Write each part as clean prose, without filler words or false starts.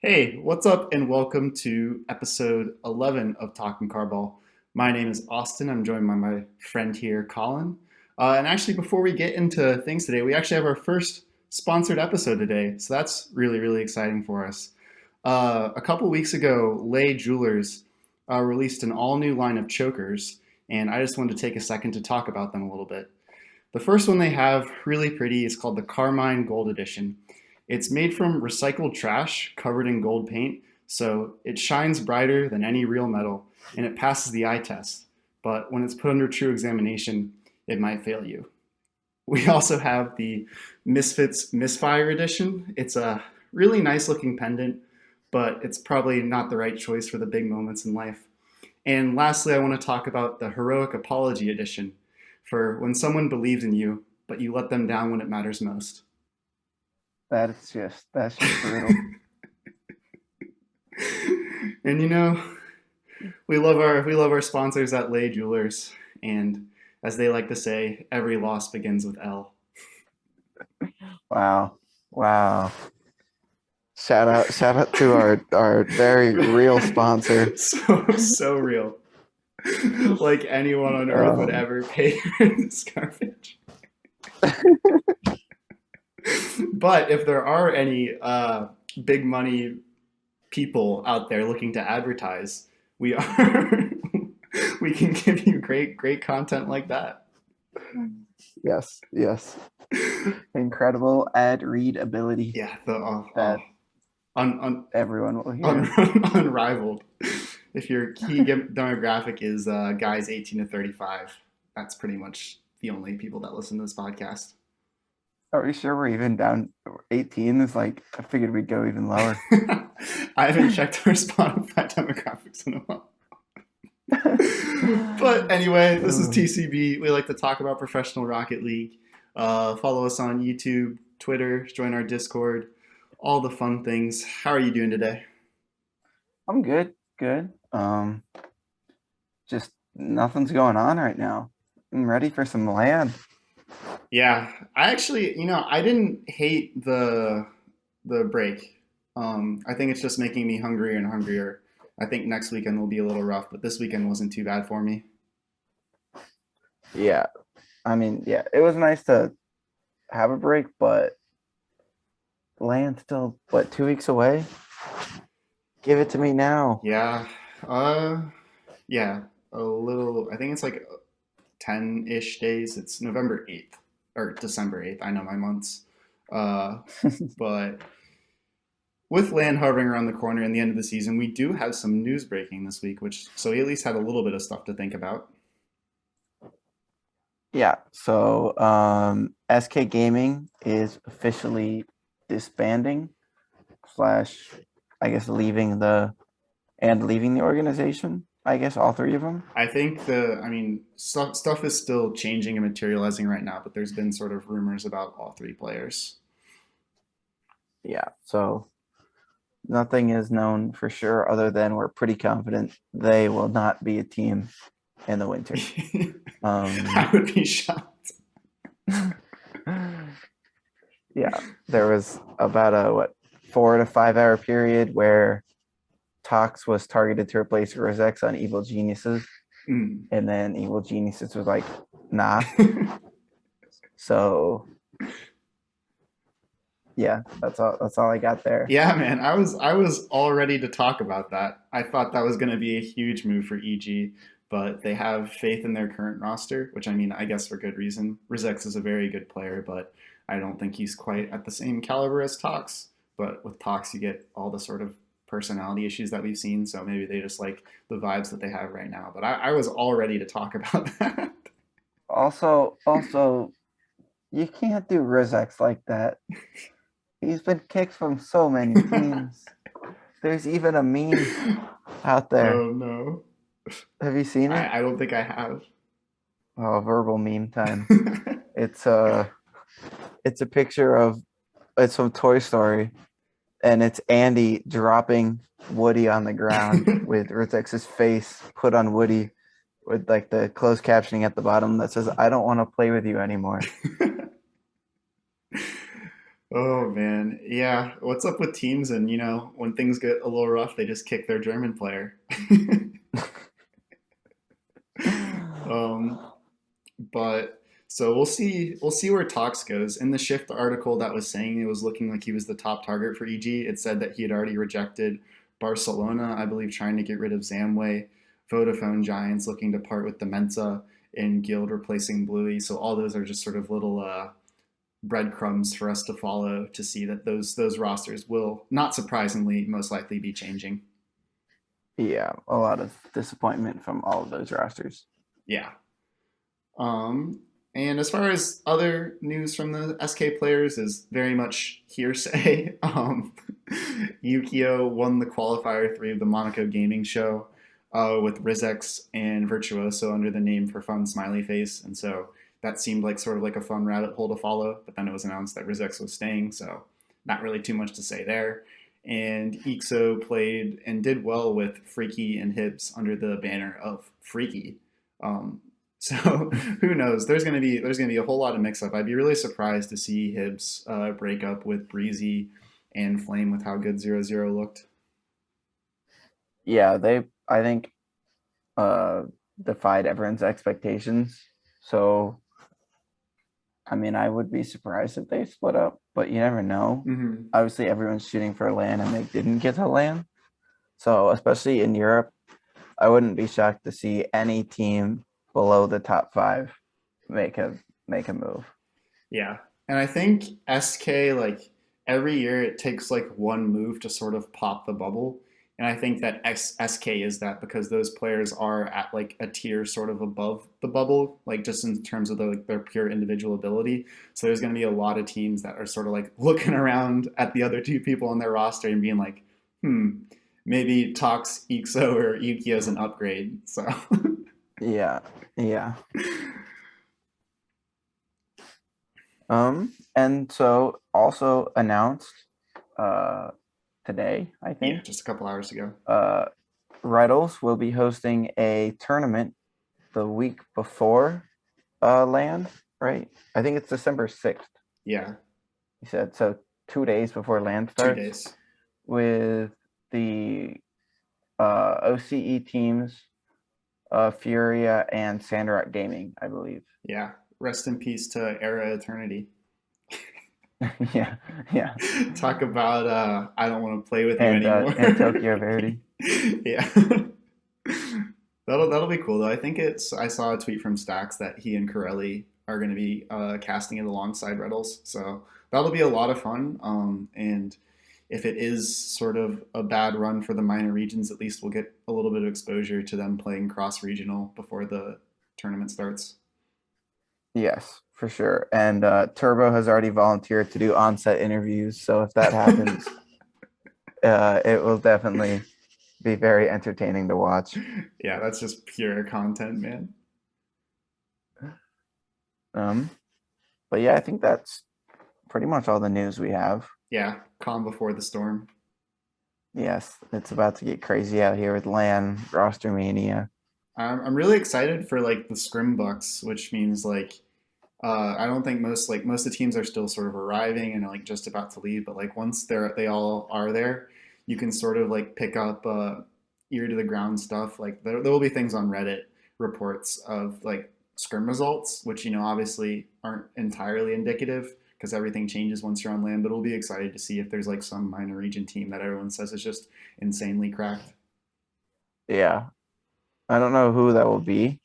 Hey, what's up, and welcome to episode 11 of Talkin Carball. My name is Austin. I'm joined by my friend here, Colin. And actually, before we get into things today, we actually have our first sponsored episode today. So that's really, really exciting for us. A couple weeks ago, Lay Jewelers released an all new line of chokers, and I just wanted to take a second to talk about them a little bit. The first one they have, really pretty, is called the Carmine Gold Edition. It's made from recycled trash covered in gold paint, so it shines brighter than any real metal and it passes the eye test. But when it's put under true examination, it might fail you. We also have the Misfits Misfire Edition. It's a really nice looking pendant, but it's probably not the right choice for the big moments in life. And lastly, I want to talk about the Heroic Apology Edition for when someone believes in you, but you let them down when it matters most. That's just brutal. And we love our sponsors at Lay Jewelers, and as they like to say, every loss begins with L. Wow. Wow. Shout out to our very real sponsor. So real. Like anyone on earth would Um, ever pay for this garbage. But if there are any big money people out there looking to advertise, we are we can give you great content like that. yes. Incredible ad read ability Yeah, the that un, un, everyone will un, hear. unrivaled. If your key demographic is guys 18 to 35, that's pretty much the only people that listen to this podcast. Are we sure we're even down 18? It's like I figured we'd go even lower. I haven't checked our Spotify demographics in a while. But anyway, this is Um, TCB. We like to talk about professional Rocket League. Follow us on YouTube, Twitter, join our Discord, all the fun things. How are you doing today? I'm good. Just nothing's going on right now. I'm ready for some land. Yeah, I actually, I didn't hate the break. I think it's just making me hungrier and hungrier. I think next weekend will be a little rough, but this weekend wasn't too bad for me. Yeah. I mean, yeah, it was nice to have a break, but land still, what, 2 weeks away? Give it to me now. Yeah, uh, yeah, a little. I think it's like 10-ish days. It's November 8th or December 8th. I know my months. Uh, but with land hovering around the corner and the end of the season, we do have some news breaking this week, which so we at least had a little bit of stuff to think about. Yeah. So SK Gaming is officially disbanding slash I guess leaving the organization. I guess all three of them. I think I mean, stuff is still changing and materializing right now, but there's been sort of rumors about all three players. Yeah. So nothing is known for sure other than we're pretty confident they will not be a team in the winter. I Um would be shocked. yeah, there was about a 4 to 5 hour period where Tox was targeted to replace Rosex on Evil Geniuses, Mm. and then Evil Geniuses was like, nah. So yeah, that's all I got there. Yeah, man, I was all ready to talk about that. I thought that was going to be a huge move for EG, but they have faith in their current roster, which I mean, I guess for good reason. Rizex is a very good player, but I don't think he's quite at the same caliber as Tox. But with Tox, you get all the sort of personality issues that we've seen, so maybe they just like the vibes that they have right now. But I was all ready to talk about that. Also, you can't do Rosex like that. He's been kicked from so many teams. There's even a meme out there. Oh no, Have you seen it? I don't think I have. Oh, verbal meme time. It's a picture of it's from Toy Story, and it's Andy dropping Woody on the ground with Rizex's face put on Woody with like the closed captioning at the bottom that says, "I don't want to play with you anymore." Oh man, yeah. What's up with teams? And when things get a little rough, they just kick their German player. um, but so we'll see where talks goes. In the Shift article that was saying it was looking like he was the top target for EG, it said that he had already rejected Barcelona, I believe, trying to get rid of Zamway, Vodafone Giants looking to part with Demenza, and Guild replacing Bluey. So all those are just sort of little breadcrumbs for us to follow to see that those rosters will, not surprisingly, most likely be changing. Yeah, a lot of disappointment from all of those rosters. Yeah. Um, and as far as other news from the SK players is very much hearsay. Yukio won the qualifier 3 of the Monaco Gaming Show with Rizex and Virtuoso under the name For Fun Smiley Face, and so that seemed like sort of like a fun rabbit hole to follow. But then it was announced that Rizex was staying, so not really too much to say there. And Ixo played and did well with Freaky and Hibbs under the banner of Freaky. Um, so who knows? There's gonna be a whole lot of mix up. I'd be really surprised to see Hibbs break up with Breezy and Flame with how good 0-0 looked. Yeah, they I think defied everyone's expectations. So I mean, I would be surprised if they split up, but you never know. Mm-hmm. Obviously, everyone's shooting for a LAN and they didn't get a LAN. So especially in Europe, I wouldn't be shocked to see any team below the top five make a make a move. Yeah, and I think SK, like every year it takes like one move to sort of pop the bubble. And I think that SK is that because those players are at like a tier sort of above the bubble, like just in terms of their pure individual ability. So there's going to be a lot of teams that are sort of like looking around at the other two people on their roster and being like, maybe Tox, Ixo, or Yuki as an upgrade. So Yeah, yeah. And so also announced uh today, I yeah, think, just a couple hours ago. uh Riddles will be hosting a tournament the week before land, right? I think it's December 6th. Yeah, He said so 2 days before land 2 days. starts with the OCE teams, Furia and Sandrock Gaming, I believe. Yeah, rest in peace to Era Eternity. Yeah, yeah. Talk about I don't want to play with you anymore. And Tokyo Verdi. Yeah. That'll be cool though. I saw a tweet from Stax that he and Corelli are going to be casting it alongside Riddles, so that'll be a lot of fun. And if it is sort of a bad run for the minor regions, at least we'll get a little bit of exposure to them playing cross regional before the tournament starts. Yes, for sure. And Turbo has already volunteered to do on-set interviews, so if that happens, it will definitely be very entertaining to watch. Yeah, that's just pure content, man. Um, but yeah, I think that's pretty much all the news we have. Yeah, calm before the storm. Yes, it's about to get crazy out here with LAN, roster mania. I'm really excited for like the scrim bucks, which means like I don't think most of the teams are still sort of arriving and like just about to leave, but like once they all are there, you can sort of like pick up ear to the ground stuff. Like there will be things on Reddit reports of like scrim results, which obviously aren't entirely indicative because everything changes once you're on land. But we'll be excited to see if there's like some minor region team that everyone says is just insanely cracked. Yeah, I don't know who that will be,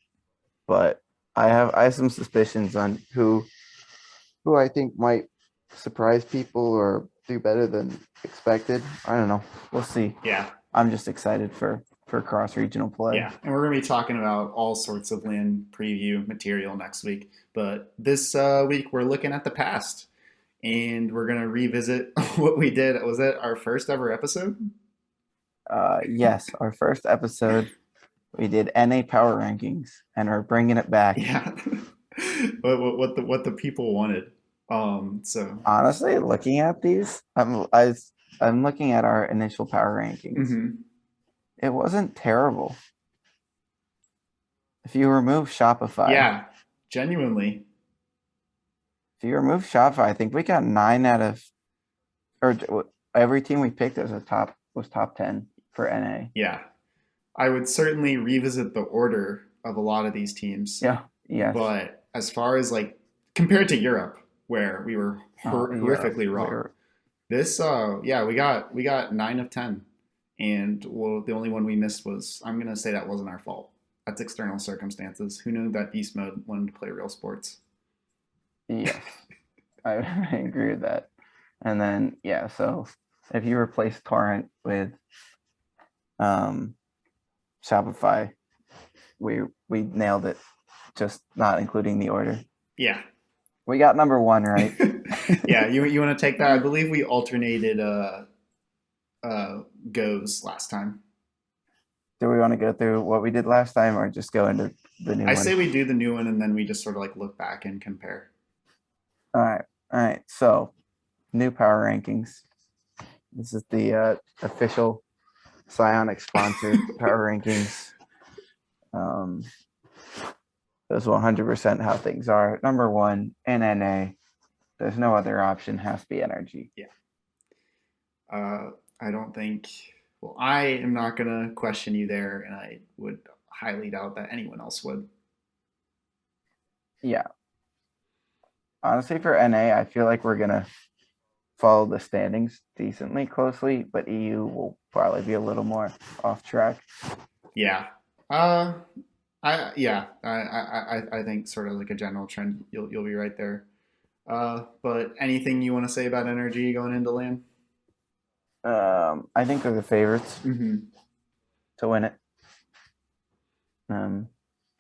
but I have some suspicions on who I think might surprise people or do better than expected. I don't know. We'll see. Yeah, I'm just excited for cross regional play. yeah, and we're going to be talking about all sorts of land preview material next week. But this week, we're looking at the past, and we're going to revisit what we did. Was it our first ever episode? Yes, our first episode we did NA power rankings, and we're bringing it back. Yeah, what the people wanted. So Honestly, looking at these, I'm looking at our initial power rankings. mhm. It wasn't terrible. If you remove Shopify, Yeah, genuinely. if you remove Shopify, I think we got 9 out of every team we picked as a top 10 for NA. Yeah, I would certainly revisit the order of a lot of these teams, Yeah. Yes. but as far as like compared to Europe, where we were Europe. horrifically wrong, this yeah, we got 9 of 10, and well, the only one we missed was, I'm gonna say that wasn't our fault. That's external circumstances. Who knew that beast mode wanted to play real sports? Yes. I, I agree with that. And then yeah, so if you replace Torrent with um Shopify, we nailed it. Just not including the order. Yeah. We got number one right. Yeah, you want to take that? I believe we alternated goes last time. Do we want to go through what we did last time, or just go into the new I one? say we do the new one and then we just sort of like look back and compare. All right. So, new power rankings. This is the official Psionic sponsored power rankings. That's 100% how things are. Number one, NNA. There's no other option. Has to be energy. Yeah. I don't think. Well, I am not gonna question you there, and I would highly doubt that anyone else would. Yeah. Honestly, for NA, I feel like we're gonna follow the standings decently closely, but EU will probably be a little more off track. Yeah. I think sort of like a general trend, you'll be right there. But anything you want to say about energy going into LAN? I think they're the favorites Mm-hmm. to win it.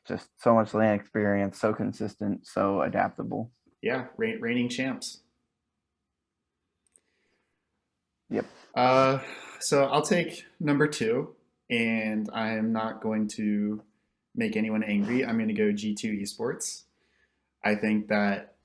Just so much LAN experience, so consistent, so adaptable. Yeah, reigning champs. Yep. So I'll take number two, and I am not going to make anyone angry. I'm going to go G2 Esports. I think that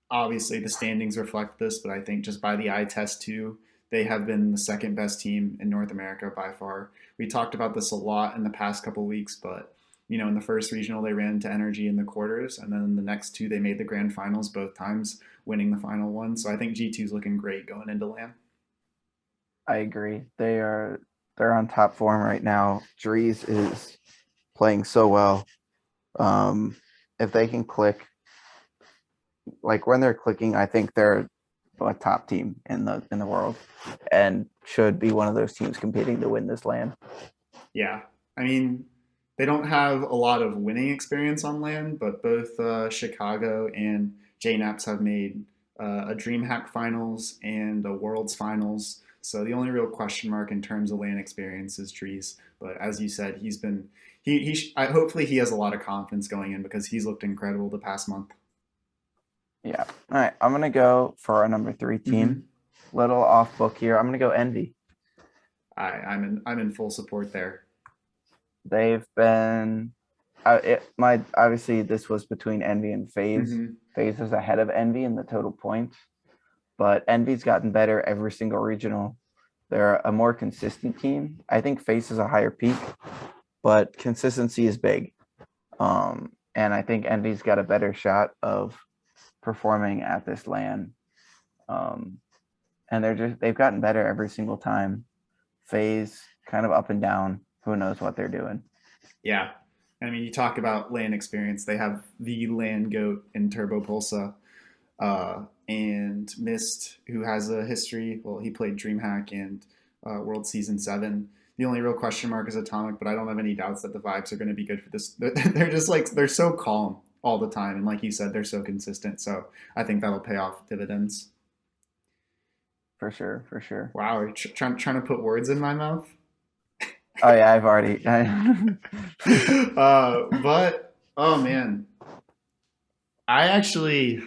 obviously the standings reflect this, but I think just by the eye test too, they have been the second best team in North America by far. We talked about this a lot in the past couple weeks, but in the first regional they ran into Energy in the quarters, and then in the next two they made the grand finals both times, winning the final one. So I think G2 is looking great going into LAN. I agree. They're on top form right now. Dries is playing so well. If they can click, like when they're clicking, I think they're a top team in the world, and should be one of those teams competing to win this LAN. Yeah, I mean, they don't have a lot of winning experience on LAN, but both Chicago and JNAPS have made a DreamHack finals and a Worlds finals. So the only real question mark in terms of LAN experience is Dries. But as you said, he's been hopefully he has a lot of confidence going in because he's looked incredible the past month. Yeah. All right. I'm gonna go for our number 3 team. Mm-hmm. Little off book here. I'm gonna go Envy. I'm in full support there. They've been obviously this was between Envy and FaZe. Mm-hmm. FaZe is ahead of Envy in the total points, but Envy's gotten better every single regional. They're a more consistent team. I think FaZe is a higher peak, but consistency is big. And I think Envy's got a better shot of performing at this LAN. And they've gotten better every single time. FaZe kind of up and down. Who knows what they're doing? Yeah. I mean, you talk about LAN experience. They have the LAN GOAT in Turbo Pulsa. And Mist, who has a history. Well, he played DreamHack and World Season 7. The only real question mark is Atomic, but I don't have any doubts that the vibes are going to be good for this. They're just like, they're so calm all the time. And like you said, they're so consistent. So I think that'll pay off dividends. For sure. Wow, are you trying to put words in my mouth? Oh yeah, I've already. But oh man, I actually.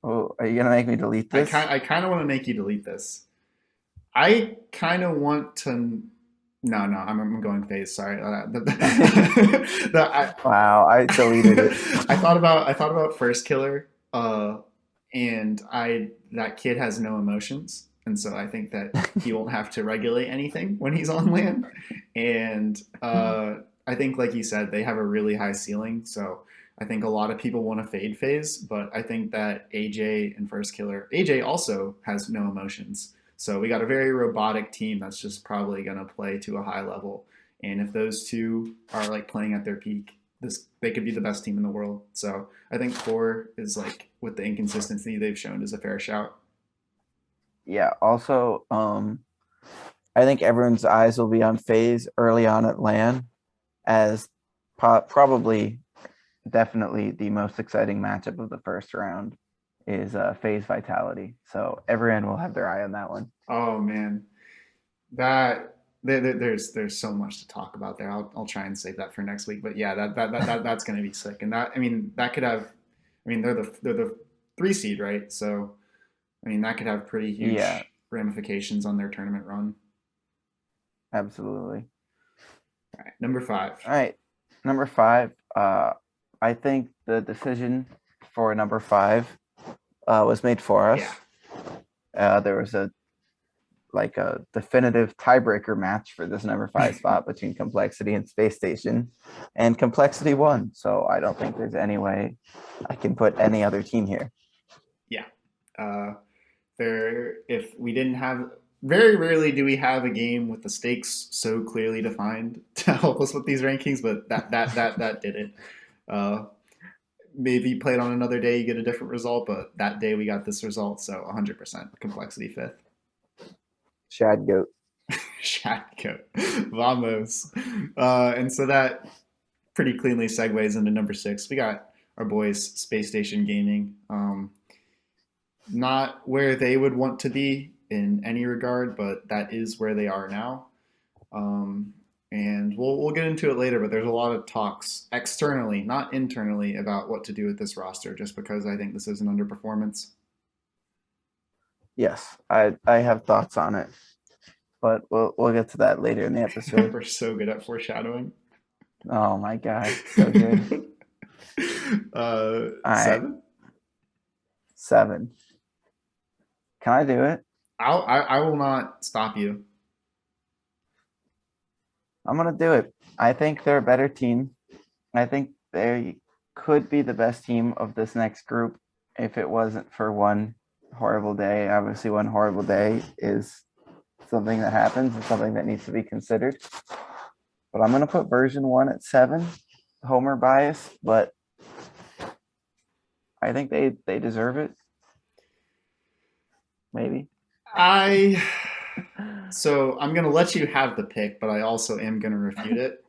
Oh, are you gonna make me delete this? I kind of want to make you delete this. I kind of want to. No, I'm going FaZe. Sorry. Wow, I deleted it. I thought about First Killer, and that kid has no emotions, and so I think that he won't have to regulate anything when he's on LAN. And I think, like you said, they have a really high ceiling. So I think a lot of people want to fade phase, but I think that AJ and First Killer, AJ also has no emotions. So we got a very robotic team that's just probably going to play to a high level. And if those two are like playing at their peak, this they could be the best team in the world. So I think 4 is like with the inconsistency they've shown is a fair shout. Yeah. Also, I think everyone's eyes will be on FaZe early on at LAN as probably definitely the most exciting matchup of the first round is FaZe Vitality. So everyone will have their eye on that one. Oh man, there's so much to talk about there. I'll try and save that for next week. But yeah, that's going to be sick. And that I mean that could have, I mean they're the 3 seed, right? So I mean that could have pretty huge Yeah, ramifications on their tournament run. absolutely. All right, number 5. All right, number 5. I think the decision for number 5 was made for us. There was a definitive tiebreaker match for this number 5 spot between Complexity and Space Station, and Complexity won. So I don't think there's any way I can put any other team here. Yeah. If we didn't have, very rarely do we have a game with the stakes so clearly defined to help us with these rankings, but that did it. Maybe played on another day, you get a different result, but that day we got this result, so 100% Complexity 5th. Shad Goat. Shad Goat. Vamos. And so that pretty cleanly segues into number 6. We got our boys Space Station Gaming. Not where they would want to be in any regard, but that is where they are now. And we'll get into it later, but there's a lot of talks externally, not internally, about what to do with this roster, just because I think this is an underperformance. Yes, I have thoughts on it, but we'll get to that later in the episode. We're so good at foreshadowing. Oh my god, so good. All 7. Right. 7. Can I do it? I will not stop you. I'm gonna do it. I think they're a better team. I think they could be the best team of this next group if it wasn't for one horrible day. Obviously, one horrible day is something that happens and something that needs to be considered. But I'm gonna put version 1 at 7. Homer bias, but I think they deserve it. Maybe. So I'm gonna let you have the pick, but I also am gonna refute it.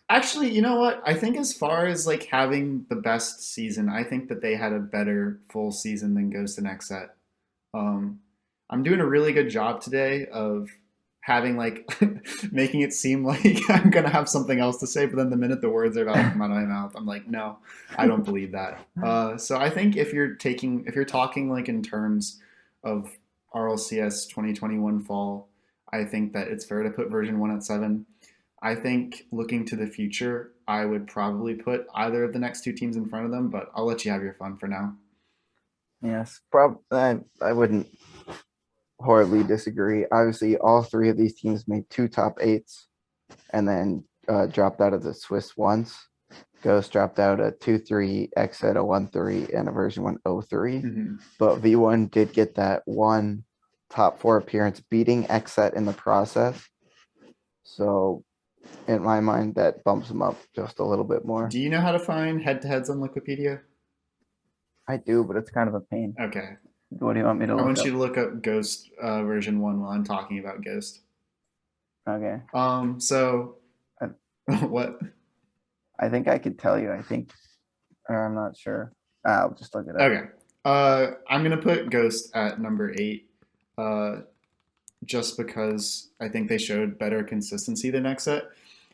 Actually, you know what? I think as far as like having the best season, I think that they had a better full season than Ghost and Xset. I'm doing a really good job today of having like making it seem like I'm gonna have something else to say, but then the minute the words are about to come out of my mouth, I'm like, no, I don't believe that. So I think if you're talking like in terms of RLCS 2021 fall, I think that it's fair to put version 1 at 7. I think looking to the future, I would probably put either of the next 2 teams in front of them, but I'll let you have your fun for now. Yes, I wouldn't horribly disagree. Obviously, all 3 of these teams made 2 top 8s and then dropped out of the Swiss once. Ghost dropped out a 2-3, Xset a 1-3, and a version 1 0-3. Mm-hmm. But V1 did get that one top 4 appearance, beating Xset in the process. So, in my mind, that bumps them up just a little bit more. Do you know how to find head-to-heads on Wikipedia? I do, but it's kind of a pain. Okay. What do you want me to look up? I want you to look up Ghost version 1 while I'm talking about Ghost. Okay. So, what? I think I could tell you. Or I'm not sure. I'll just look it up. Okay. I'm going to put Ghost at number 8 just because I think they showed better consistency than Xset.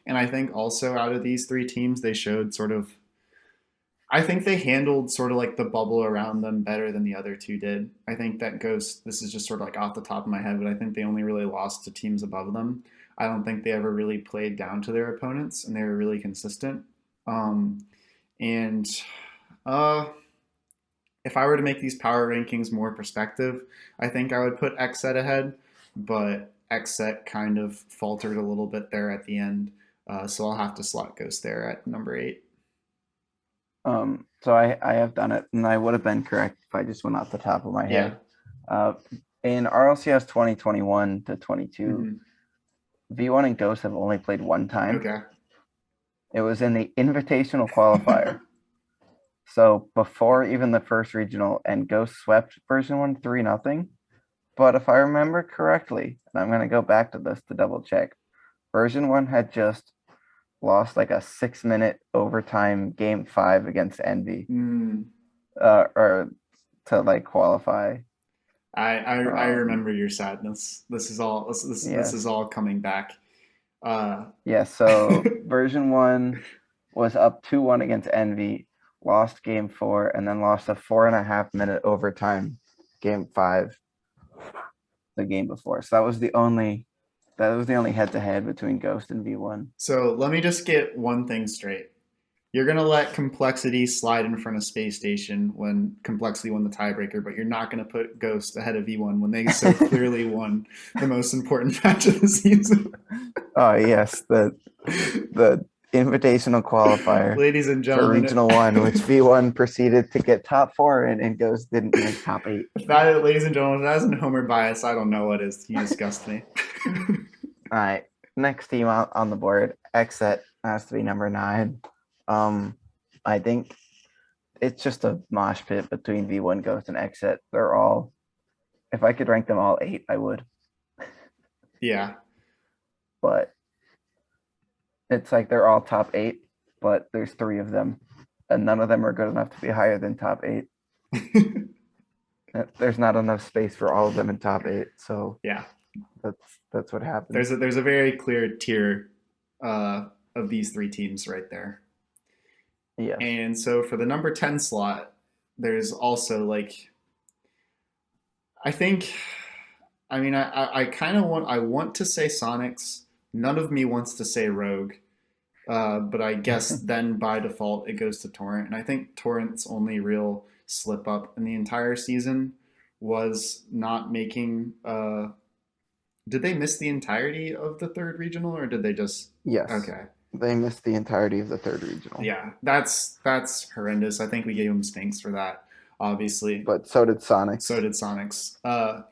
And I think also out of these 3 teams, they showed I think they handled sort of like the bubble around them better than the other 2 did. I think that Ghost, this is just sort of like off the top of my head, but I think they only really lost to teams above them. I don't think they ever really played down to their opponents, and they were really consistent. If I were to make these power rankings more perspective, I think I would put Xset ahead, but Xset kind of faltered a little bit there at the end. So I'll have to slot Ghost there at number 8. So I have done it, and I would have been correct if I just went off the top of my Yeah. head. In RLCS 2021 to 22, Hmm. V1 and Ghost have only played one time. Okay. It was in the Invitational Qualifier. So before even the first regional, and Ghost swept version 1 3-0. But if I remember correctly, and I'm going to go back to this to double check, version 1 had just lost like a 6-minute overtime game 5 against Envy, Mm. or to like qualify. I remember your sadness. This Yes. is all coming back. Yeah, so version 1 was up 2-1 against Envy, lost game 4, and then lost a 4.5-minute overtime game 5 the game before. So that was the only head-to-head between Ghost and V1. So let me just get one thing straight. You're gonna let Complexity slide in front of Space Station when Complexity won the tiebreaker, but you're not gonna put Ghost ahead of V1 when they so clearly won the most important match of the season. Oh yes, the invitational qualifier Ladies and for gentlemen, Regional 1, which V1 proceeded to get top 4 in, and Ghost didn't make top 8. ladies and gentlemen, if that isn't Homer bias, I don't know what is. You disgust me. All right, next team on the board, Exit has to be number 9. I think it's just a mosh pit between V1, Ghost, and Exit. They're all, if I could rank them all 8, I would. Yeah. But it's like they're all top 8, but there's 3 of them, and none of them are good enough to be higher than top 8. There's not enough space for all of them in top 8, so yeah, that's what happens. There's a very clear tier of these 3 teams right there. Yes. And so for the number 10 slot, there's also like, I think, I mean, I kind of want to say Sonics. None of me wants to say Rogue. But I guess then by default it goes to Torrent. And I think Torrent's only real slip up in the entire season was not making. Did they miss the entirety of the third regional, or did they just? Yes. Okay. They missed the entirety of the third regional. Yeah, that's horrendous. I think we gave them stinks for that, obviously. But so did Sonics. So did Sonics.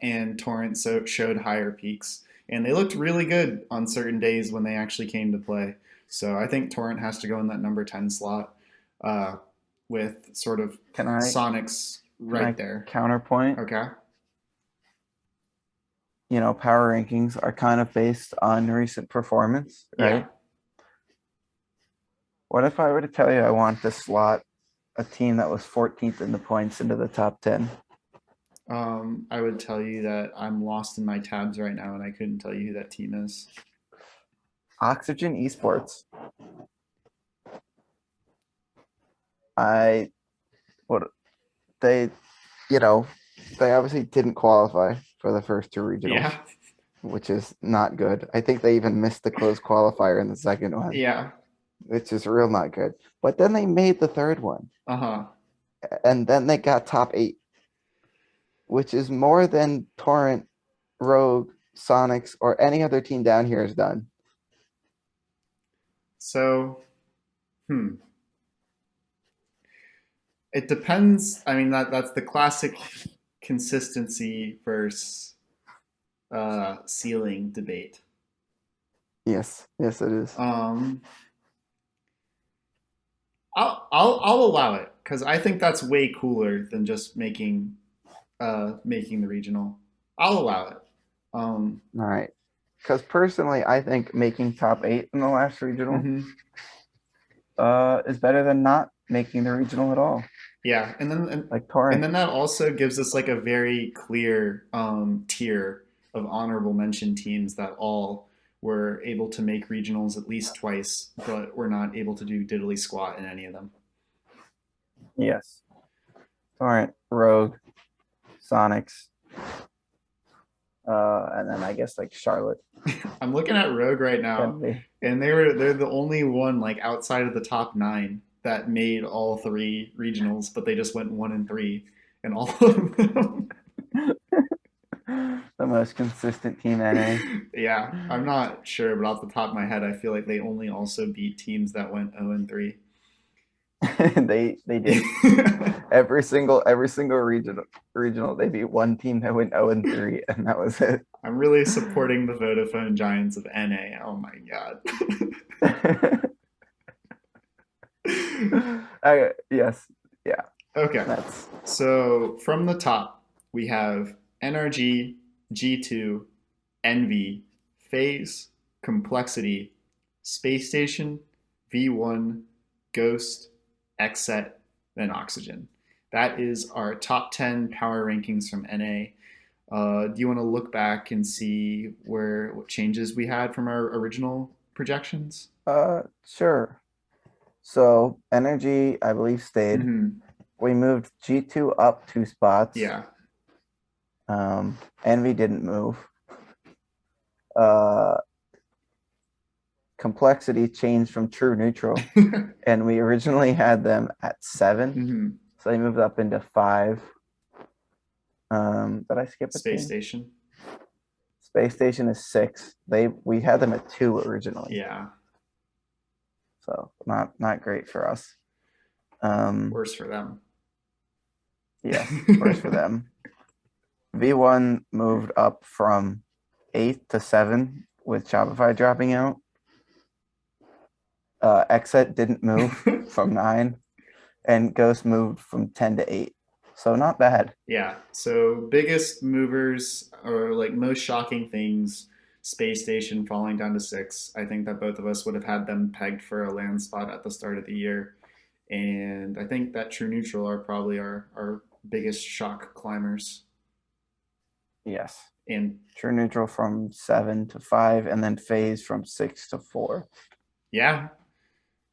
And Torrent showed higher peaks, and they looked really good on certain days when they actually came to play. So I think Torrent has to go in that number 10 slot with sort of Sonics right there. Counterpoint. Okay. You know, power rankings are kind of based on recent performance, right? Yeah. What if I were to tell you I want to slot a team that was 14th in the points into the top 10? I would tell you that I'm lost in my tabs right now, and I couldn't tell you who that team is. Oxygen Esports. They obviously didn't qualify for the first 2 regionals, yeah, which is not good. I think they even missed the close qualifier in the second one. Yeah. Which is real not good. But then they made the third one. Uh-huh. And then they got top 8, which is more than Torrent, Rogue, Sonics, or any other team down here has done. So, it depends. I mean, that's the classic consistency versus ceiling debate. Yes, it is. I'll allow it because I think that's way cooler than just making the regional. I'll allow it. All right. Because personally, I think making top 8 in the last regional is better than not making the regional at all. Yeah, and then like Torrent. And then that also gives us like a very clear tier of honorable mention teams that all were able to make regionals at least twice, but were not able to do diddly squat in any of them. Yes. Torrent, Rogue, Sonics, and then I guess like Charlotte. I'm looking at Rogue right now, and they're the only one like outside of the top 9 that made all 3 regionals, but they just went 1 and 3 in all of them. The most consistent team NA. Yeah, I'm not sure, but off the top of my head, I feel like they only also beat teams that went 0-3. They did. Every single regional they beat one team that went 0-3, and that was it. I'm really supporting the Vodafone Giants of NA. Oh my god. Yes, yeah, Okay, that's so from the top, we have NRG, G2, Envy, Phase, Complexity, Space Station, V1, Ghost, Xset, then Oxygen. That is our top 10 power rankings from NA. Do you want to look back and see what changes we had from our original projections? sure. So energy, I believe, stayed. Mm-hmm. We moved G2 up 2 spots. Yeah. Envy didn't move. Uh, complexity changed from true neutral, and we originally had them at 7, Mm-hmm. so they moved up into 5. Did I skip a Space team? Station. Space Station is 6. We had them at 2 originally. Yeah. So not great for us. Worse for them. Yes, worse for them. V1 moved up from 8 to 7 with Shopify dropping out. Exit didn't move from 9, and Ghost moved from 10 to 8. So not bad. Yeah. So biggest movers or like most shocking things, Space Station falling down to 6. I think that both of us would have had them pegged for a land spot at the start of the year. And I think that True Neutral are probably our biggest shock climbers. Yes. And True neutral from 7 to 5, and then phase from 6 to 4. yeah,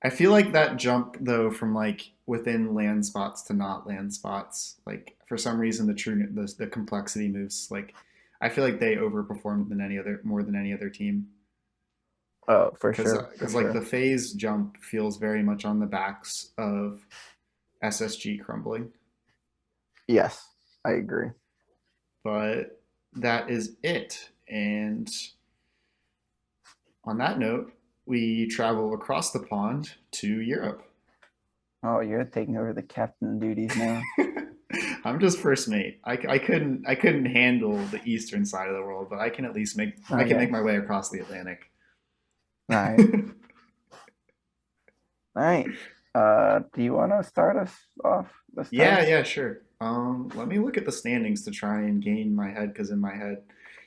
I feel like that jump though from like within land spots to not land spots, like for some reason the complexity moves like I feel like they overperformed than any other more than any other team Oh, for because sure. For like the sure. phase jump feels very much on the backs of SSG crumbling, Yes, I agree. but that is it. And on that note, we travel across the pond to Europe. Oh, you're taking over the captain duties now. I'm just first mate. I couldn't handle the eastern side of the world, but I can at least make Okay. my way across the Atlantic. All right. All right. Do you want to start us off this Yeah, time? yeah, sure. Let me look at the standings to try and gain my head because in my head,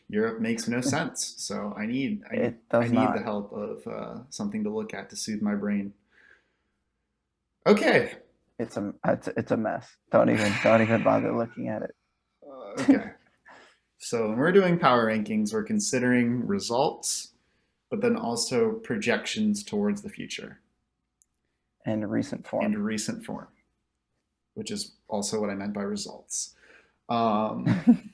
Europe makes no sense. So It I does need the not. help of something to look at to soothe my brain. Okay. It's a mess. Don't even bother looking at it. Okay. So when we're doing power rankings, we're considering results, but then also projections towards the future In recent and form. recent form, which is also what I meant by results. Um,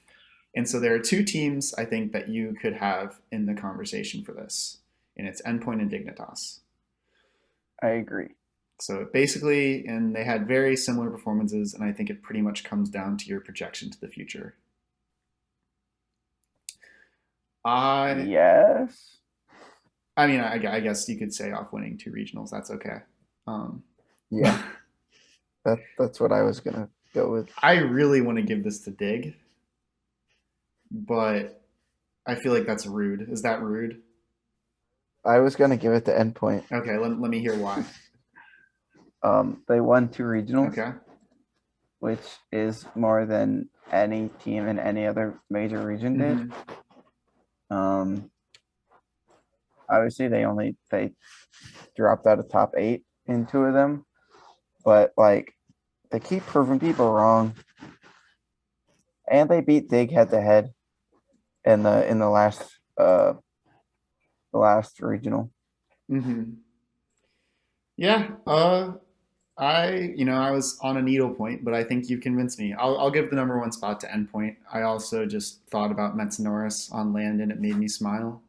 and so there are two teams I think that you could have in the conversation for this, and it's Endpoint and Dignitas. I agree. So basically, and they had very similar performances, and I think it pretty much comes down to your projection to the future. I, Yes. I mean, I guess you could say off winning 2 regionals. That's okay. Um, Yeah. That's what I was gonna go with. I really want to give this to Dig, but I feel like that's rude. Is that rude? I was gonna give it to Endpoint. Okay, let me hear why. They won 2 regionals, Okay. which is more than any team in any other major region did. Um, obviously they dropped out of top 8 in 2 of them, but like they keep proving people wrong, and they beat Dig head to head in the last regional. Mm-hmm. Yeah. I was on a needle point, but I think you convinced me. I'll give the number 1 spot to Endpoint. I also just thought about Metanoris on land, and it made me smile.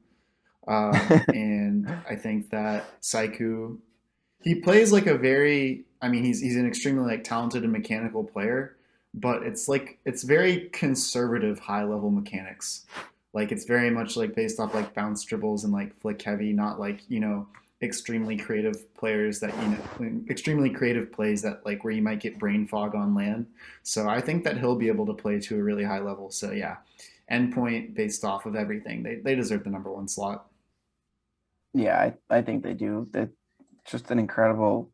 And I think that Saiku, he plays like a very, I mean, he's an extremely like talented and mechanical player, but it's very conservative high level mechanics. Like it's very much like based off like bounce dribbles and like flick heavy, not like, extremely creative players that, extremely creative plays that like where you might get brain fog on land. So I think that he'll be able to play to a really high level. So yeah, endpoint based off of everything. They deserve the number one slot. Yeah, I think they do. It's just an incredible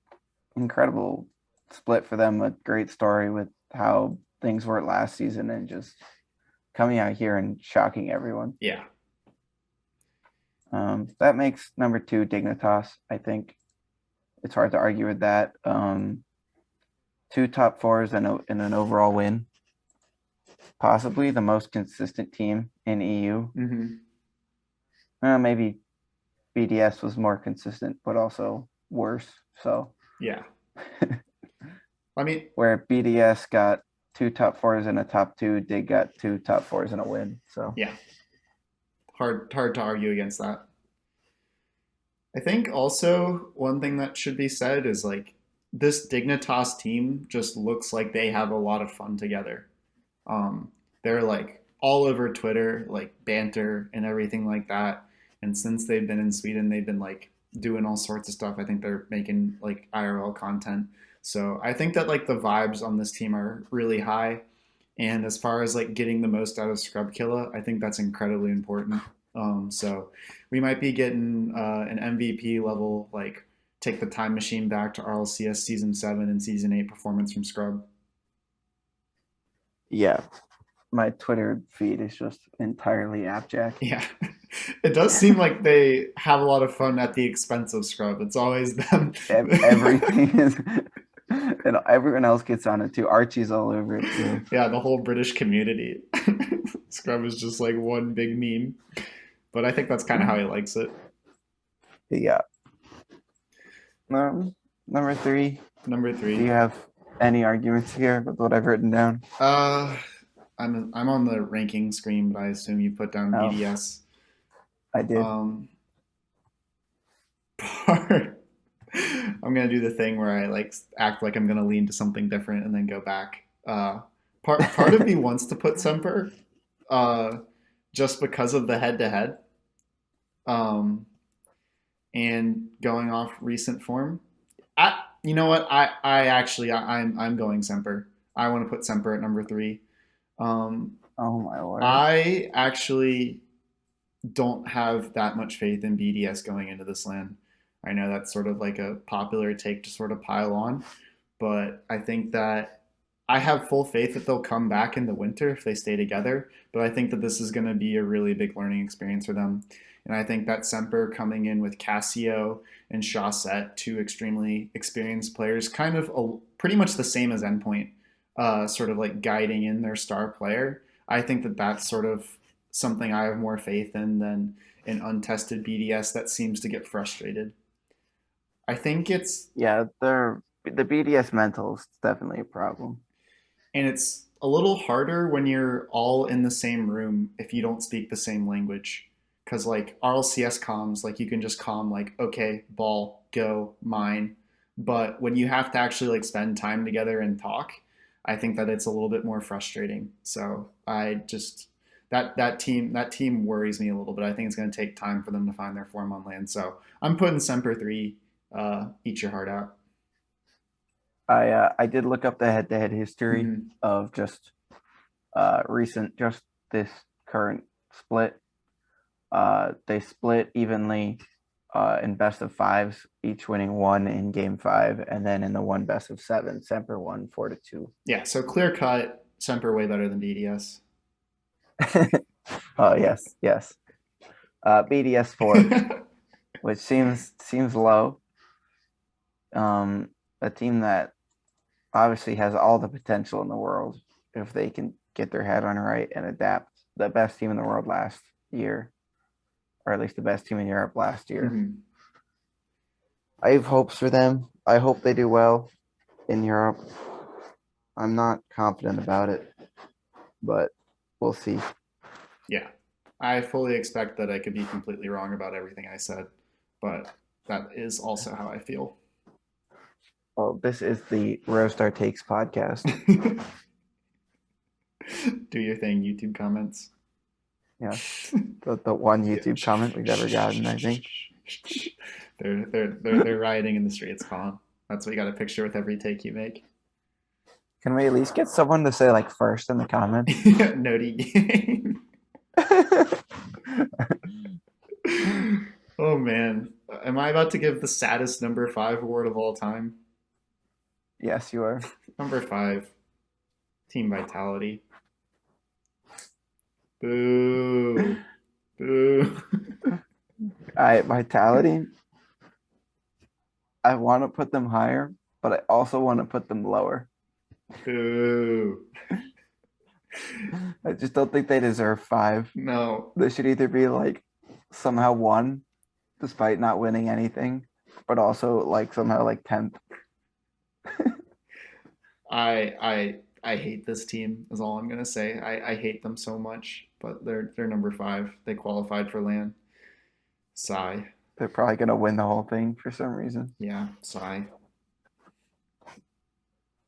split for them. A great story with how things were last season and just coming out here and shocking everyone. Yeah. That makes number 2 Dignitas. I think it's hard to argue with that. 2 top fours and an overall win. Possibly the most consistent team in EU. Maybe BDS was more consistent, but also worse. So yeah. I mean, where BDS got 2 top fours and a top 2, Dig got 2 top fours and a win. So yeah, hard to argue against that. I think also one thing that should be said is like this Dignitas team just looks like they have a lot of fun together. They're like all over Twitter, like banter and everything like that. And since they've been in Sweden, they've been like doing all sorts of stuff. I think they're making like IRL content. So I think that like the vibes on this team are really high. And as far as like getting the most out of Scrub Killa, I think that's incredibly important. So we might be getting an MVP level, like take the time machine back to RLCS season 7 and season 8 performance from Scrub. yeah, my Twitter feed is just entirely abject. Yeah. It does seem like they have a lot of fun at the expense of Scrub. It's always them. Everything is, and everyone else gets on it too. Archie's all over it too. Yeah, the whole British community. Scrub is just like one big meme. But I think that's kind of how he likes it. Yeah. Number 3. Number Do 3. you have any arguments here with what I've written down? I'm on the ranking screen, but I assume you put down BDS. I did. I'm gonna do the thing where I like act like I'm gonna lean to something different and then go back. Part of me wants to put Semper, just because of the head to head, and going off recent form. You know what? I'm going Semper. I want to put Semper at number 3. Oh my lord! I actually don't have that much faith in BDS going into this land. I know that's sort of like a popular take to sort of pile on, but I think that I have full faith that they'll come back in the winter if they stay together. But I think that this is going to be a really big learning experience for them. And I think that Semper coming in with Cassio and Chaussette, 2 extremely experienced players, kind of pretty much the same as Endpoint, sort of like guiding in their star player. I think that that's sort of something I have more faith in than an untested BDS that seems to get frustrated. I think it's the BDS mental is definitely a problem, and it's a little harder when you're all in the same room if you don't speak the same language. Because like RLCS comms, like you can just comm like, okay, ball, go, mine. But when you have to actually like spend time together and talk, I think that it's a little bit more frustrating. So I just that team worries me a little bit. I think it's going to take time for them to find their form on land. So I'm putting Semper 3. Eat your heart out. I did look up the head-to-head history of just this current split. They split evenly in best of 5s, each winning 1 in game 5, and then in the 1 best of 7, Semper won 4-2. Yeah, so clear cut, Semper way better than BDS. Oh yes. BDS 4, which seems low. A team that obviously has all the potential in the world if they can get their head on right and adapt. The best team in the world last year, or at least the best team in Europe last year. I have hopes for them. I hope they do well in Europe. I'm not confident about it, but we'll see. Yeah, I fully expect that I could be completely wrong about everything I said, but that is also how I feel. Oh, this is the Roast Our Takes podcast. Do your thing, YouTube comments. Yes. The one YouTube comment we've ever gotten, I think. They're rioting in the streets, Colin. That's what you got to picture with every take you make. Can we at least get someone to say like first in the comments? Noti game. Oh man, am I about to give the saddest number 5 award of all time? Yes, you are. Number 5, Team Vitality. Boo, boo. All right, Vitality. I want to put them higher, but I also want to put them lower. Boo. I just don't think they deserve 5. No. They should either be like somehow 1, despite not winning anything, but also like somehow like 10th. I hate this team is all I'm gonna say. I hate them so much, but they're number 5. They qualified for LAN. Sigh. They're probably gonna win the whole thing for some reason. Yeah, sigh.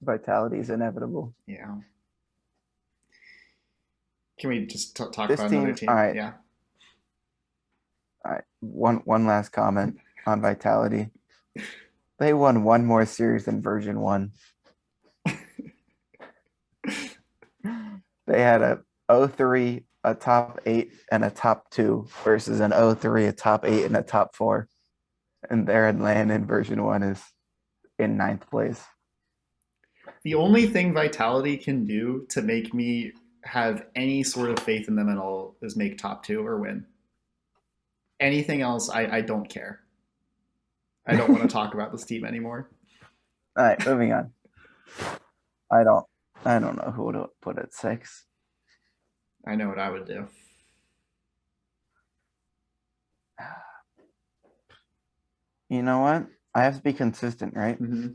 Vitality is inevitable. Yeah. Can we just talk This about team, another team? all right. Yeah. All right. One last comment on Vitality. They won one more series than version 1. They had a 0-3, a top 8, and a top 2 versus an 0-3, a top 8, and a top 4. And their LAN in version 1 is in 9th place. The only thing Vitality can do to make me have any sort of faith in them at all is make top 2 or win. Anything else, I don't care. I don't want to talk about this team anymore. All right, moving on. I don't know who to put at 6. I know what I would do. You know what? I have to be consistent, right? Mm-hmm.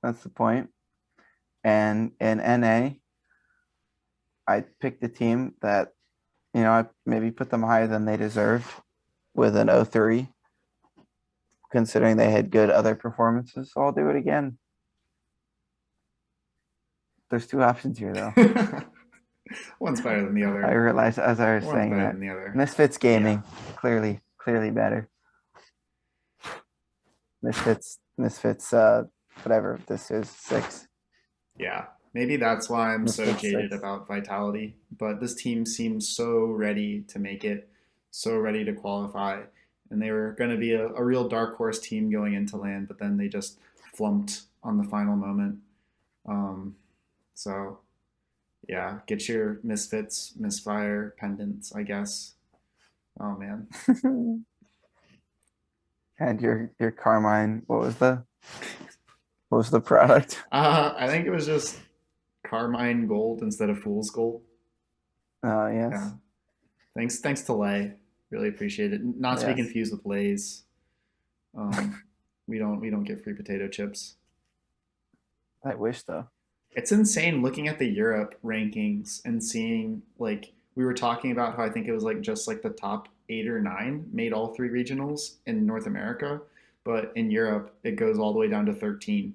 That's the point. And in NA, I picked a team that, I maybe put them higher than they deserved with an 0-3, considering they had good other performances. So I'll do it again. There's 2 options here, though. One's better than the other. I realized as I was One's saying better that. than the other. Misfits Gaming, clearly better. Misfits, whatever this is, 6. Yeah, maybe that's why I'm so Misfits jaded 6. about Vitality. But this team seems so ready to make it, so ready to qualify. And they were going to be a real dark horse team going into LAN, but then they just flumped on the final moment. So, yeah, get your Misfits, Misfire pendants, I guess. Oh, man. And your Carmine, what was the product? I think it was just Carmine Gold instead of Fool's Gold. Yes. Yeah. Thanks to Lay. Really appreciate it. Not to be Yes. confused with Lay's. We don't get free potato chips. I wish though. It's insane looking at the Europe rankings and seeing like we were talking about how I think it was like just like the top 8 or 9 made all 3 regionals in North America, but in Europe it goes all the way down to 13.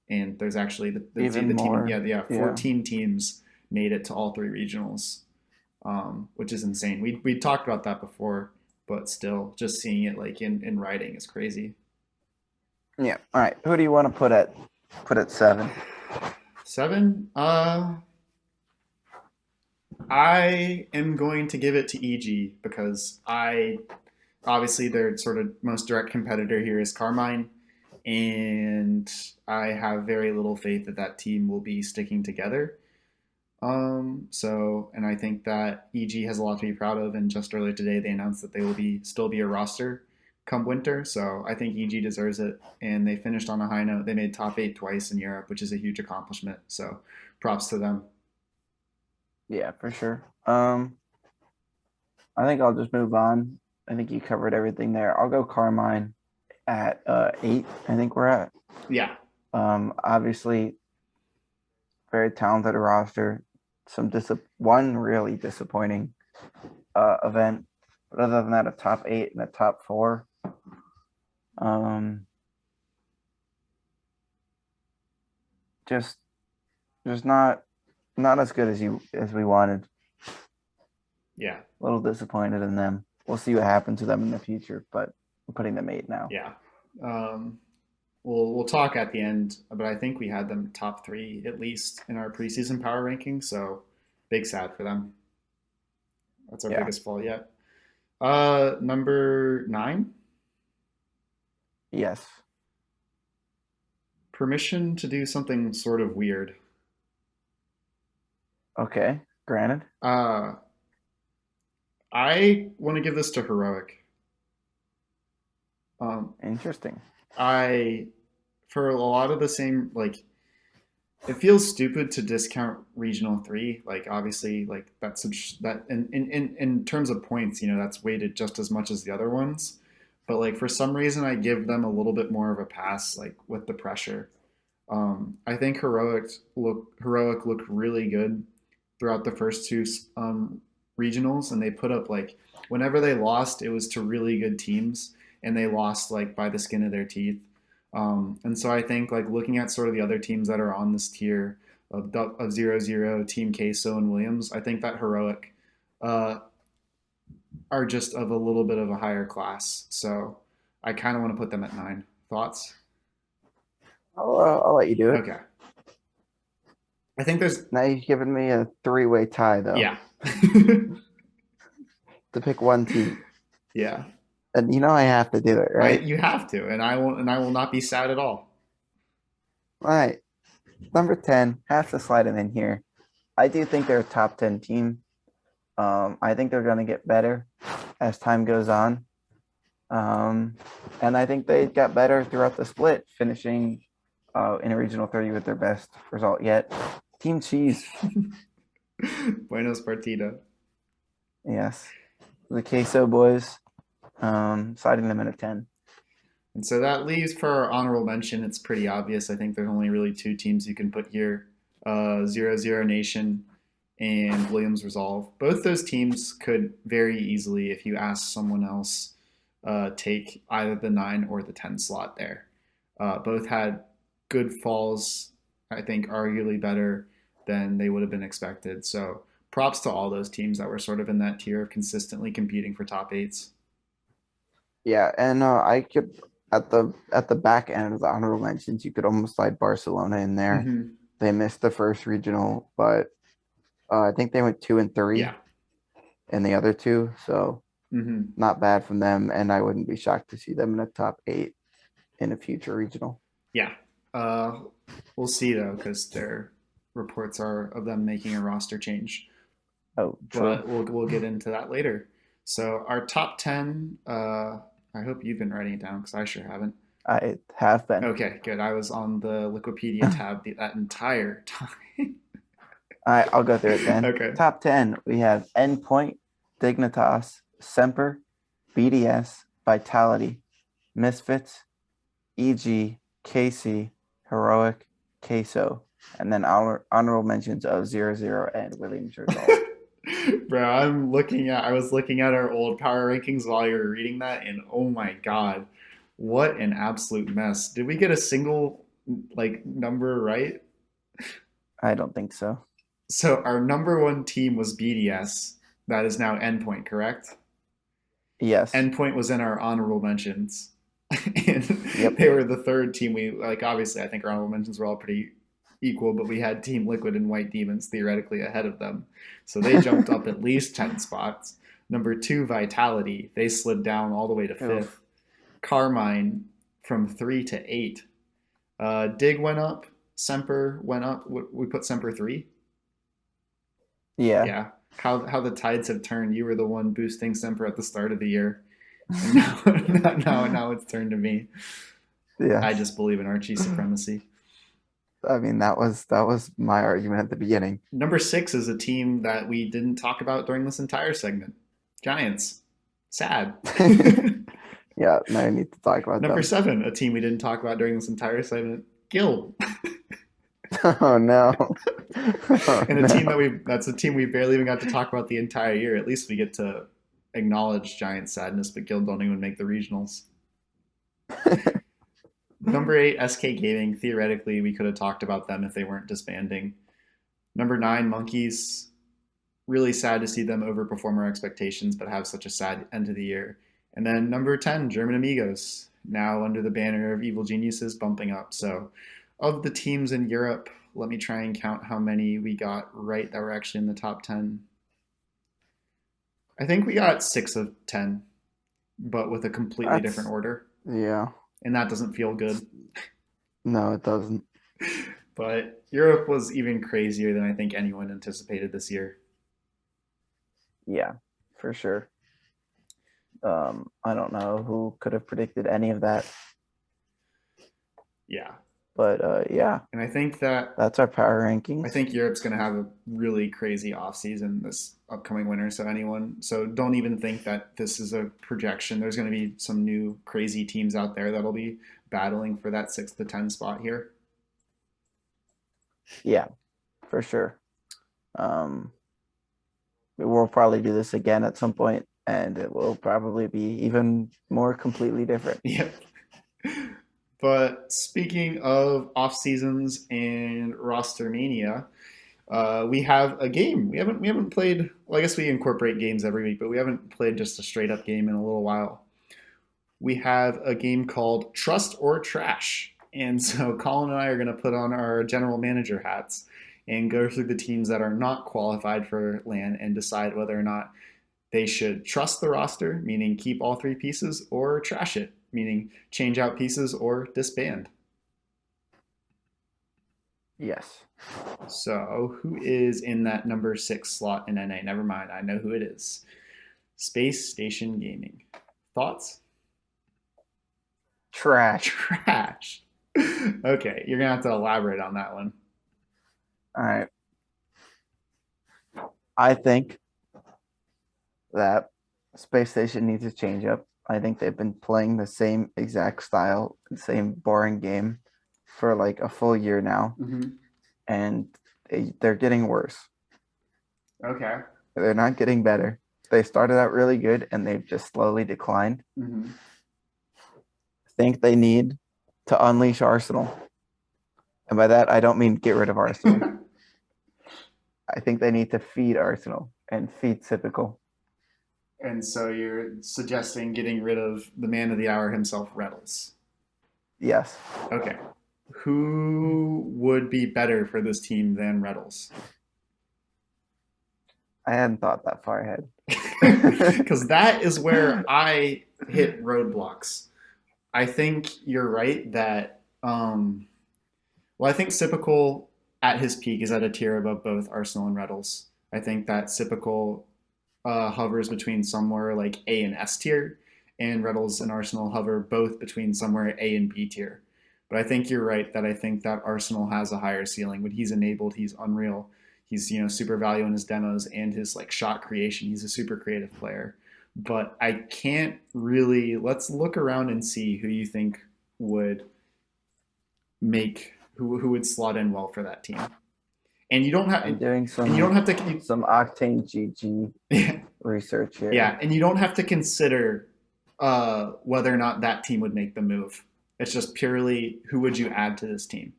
And there's actually Even the more. team, yeah, 14 teams made it to all 3 regionals, which is insane. We talked about that before, but still, just seeing it like in writing is crazy. Yeah. All right. Who do you want to put at 7? 7. I am going to give it to EG because obviously their sort of most direct competitor here is Carmine, and I have very little faith that team will be sticking together. And I think that EG has a lot to be proud of. And just earlier today, they announced that they will still be a roster come winter. So I think EG deserves it. And they finished on a high note. They made top 8 twice in Europe, which is a huge accomplishment. So props to them. Yeah, for sure. I think I'll just move on. I think you covered everything there. I'll go Carmine at 8. I think we're at. Yeah. Obviously, very talented roster. One really disappointing event, but other than that, a top 8 and a top 4. Just not as good as we wanted. Yeah. A little disappointed in them. We'll see what happens to them in the future, but I'm putting them 8 now. Yeah. Um, we'll talk at the end, but I think we had them top three at least in our preseason power ranking. So big sad for them. That's our Yeah. biggest fall yet. Number 9, Yes. permission to do something sort of weird. Okay. Granted. Uh, I want to give this to Heroic. Um, Interesting. I for a lot of the same like it feels stupid to discount regional three. Like obviously, like that in terms of points, that's weighted just as much as the other ones. But like for some reason, I give them a little bit more of a pass, like with the pressure. I think Heroic looked really good throughout the first two regionals, and they put up like whenever they lost, it was to really good teams, and they lost like by the skin of their teeth. And so I think like looking at sort of the other teams that are on this tier of 0-0, Team Queso and Williams, I think that Heroic uh, are just of a little bit of a higher class. So I kind of want to put them at 9. Thoughts? I'll let you do it. Okay. I think there's Now you've given me a 3-way tie, though. yeah. To pick one team. Yeah. And I have to do it, right? You have to, and I will not be sad at all. All right. Number 10, have to slide them in here. I do think they're a top 10 team. I think they're going to get better as time goes on. And I think they got better throughout the split, finishing in a regional 30 with their best result yet. Team Cheese. Buenos partida. Yes. The Queso boys, sliding them in a 10. And so that leaves for our honorable mention. It's pretty obvious. I think there's only really 2 teams you can put here: 0-0 Nation and Williams Resolve. Both those teams could very easily, if you ask someone else, take either the 9 or the 10 slot there. Both had good falls. I think arguably better than they would have been expected. So props to all those teams that were sort of in that tier of consistently competing for top 8s. Yeah, and I could at the back end of the honorable mentions, you could almost slide Barcelona in there. Mm-hmm. They missed the first regional, but I think they went 2 and 3 Yeah. in the other 2, so Mm-hmm. not bad from them. And I wouldn't be shocked to see them in a top 8 in a future regional. Yeah. We'll see though, because their reports are of them making a roster change. Oh, true. But we'll get into that later. So our top 10. I hope you've been writing it down because I sure haven't. I have been. Okay, good. I was on the Wikipedia tab that entire time. All right, I'll go through it then. Okay. Top 10, we have Endpoint, Dignitas, Semper, BDS, Vitality, Misfits, EG, KC, Heroic, Queso, and then our honorable mentions of 0-0 and Williams Resolve. Bro, I was looking at our old power rankings while you were reading that, and oh my god, what an absolute mess. Did we get a single like number right? I don't think so. So our number 1 team was BDS. That is now Endpoint, correct? Yes. Endpoint was in our honorable mentions. And Yep. They were the 3rd team. We like obviously I think our honorable mentions were all pretty equal, but we had Team Liquid and White Demons theoretically ahead of them. So they jumped up at least 10 spots. Number 2, Vitality. They slid down all the way to 5th. Oof. Carmine from 3 to 8. Dig went up. Semper went up. We put Semper 3. Yeah. Yeah. How the tides have turned. You were the one boosting Semper at the start of the year. And now it's turned to me. Yeah. I just believe in Archie supremacy. I mean, that was my argument at the beginning. Number 6 is a team that we didn't talk about during this entire segment. Giants. Sad. Yeah, now I need to talk about Number them. 7, a team we didn't talk about during this entire segment. Guild. Oh no. And a team that's a team we barely even got to talk about the entire year. At least we get to acknowledge Giant sadness, but Guild don't even make the regionals. Number 8, SK Gaming. Theoretically, we could have talked about them if they weren't disbanding. Number 9, Monkeys. Really sad to see them overperform our expectations, but have such a sad end of the year. And then number 10, German Amigos, now under the banner of Evil Geniuses, bumping up. So, of the teams in Europe, let me try and count how many we got right that were actually in the top 10. I think we got 6 of 10, but with a completely different That's order. yeah. And that doesn't feel good. No, it doesn't. But Europe was even crazier than I think anyone anticipated this year. Yeah, for sure. I don't know who could have predicted any of that, Yeah. but yeah, And I think that that's our power I rankings. think Europe's going to have a really crazy offseason this upcoming winter. So don't even think that this is a projection. There's going to be some new crazy teams out there that'll be battling for that 6 to 10 spot here. Yeah, for sure. Um, we'll probably do this again at some point, and it will probably be even more completely different. Yep. But speaking of off seasons and roster mania, we have a game. We haven't played. Well, I guess we incorporate games every week, but we haven't played just a straight up game in a little while. We have a game called Trust or Trash, and so Colin and I are going to put on our general manager hats and go through the teams that are not qualified for LAN and decide whether or not they should trust the roster, meaning keep all 3 pieces, or trash it, meaning change out pieces or disband. Yes. So, who is in that number 6 slot in NA? Never mind, I know who it is. Space Station Gaming. Thoughts? Trash. Trash. Okay, you're going to have to elaborate on that one. All right. I think that Space Station needs to change up. I think they've been playing the same exact style, same boring game for like a full year now, and they're getting worse. Okay. They're not getting better. They started out really good, and they've just slowly declined. I think they need to unleash Arsenal. And by that, I don't mean get rid of Arsenal. I think they need to feed Arsenal and feed Typical. And so you're suggesting getting rid of the man of the hour himself, Reynolds. Yes. Okay. Who would be better for this team than Reynolds? I hadn't thought that far ahead. Because that is where I hit roadblocks. I think you're right that, I think Sipical at his peak is at a tier above both Arsenal and Reynolds. I think that Sipical hovers between somewhere like A and S tier, and Reynolds and Arsenal hover both between somewhere A and B tier. But I think you're right that I think that Arsenal has a higher ceiling. When he's enabled, he's unreal. He's super value in his demos and his like shot creation. He's a super creative player. But I can't really. Let's look around and see who you think would make who would slot in well for that team. And you don't have. I'm doing some. And you don't have to. Some Octane GG research here. Yeah, and you don't have to consider whether or not that team would make the move. It's just purely who would you add to this team.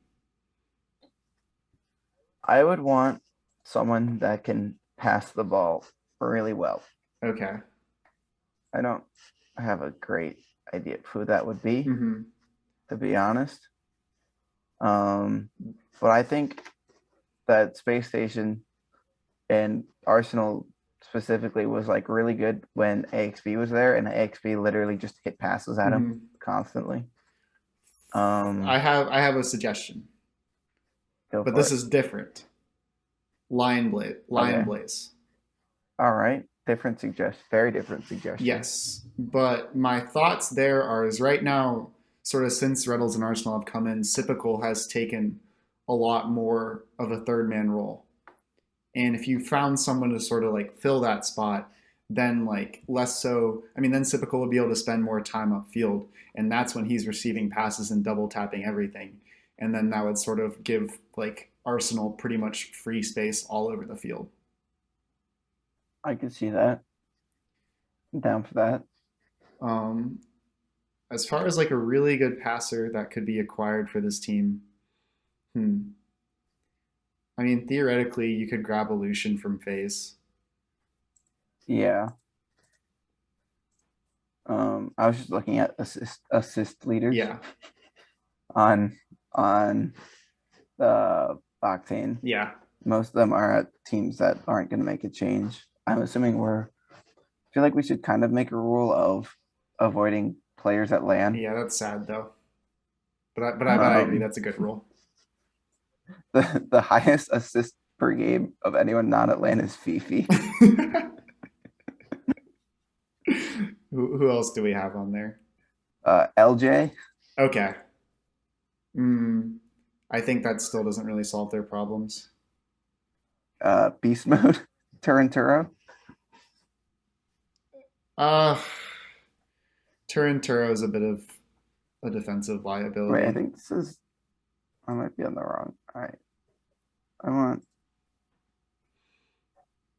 I would want someone that can pass the ball really well. Okay. I don't have a great idea of who that would be, to be honest. But I think that Space Station and Arsenal specifically was like really good when AXB was there, and AXB literally just hit passes at him constantly. I have a suggestion, but this is different. Lion Blaze. All right, different suggestion. Very different suggestion. Yes, but my thoughts there is right now, sort of since Reynolds and Arsenal have come in, Sipical has taken a lot more of a third man role. And if you found someone to sort of like fill that spot, then like less so, then Sipical will be able to spend more time upfield. And that's when he's receiving passes and double tapping everything. And then that would sort of give like Arsenal pretty much free space all over the field. I can see that. I'm down for that. As far as like a really good passer that could be acquired for this team, theoretically, you could grab Illusion from FaZe. Yeah. I was just looking at assist leaders Yeah, on on the Octane. yeah, Most of them are at teams that aren't going to make a change. I'm assuming I feel like we should kind of make a rule of avoiding players at LAN. yeah. That's sad though. But I agree. Um, That's a good rule. the highest assist per game of anyone not at LAN is Fifi. Who else do we have on there? LJ, Okay. Mm, I think that still doesn't really solve their problems. Beast Mode, Turinturo. Uh, Turinturo is a bit of a defensive Wait, I liability. think this is. I might be on the wrong. All right. I want.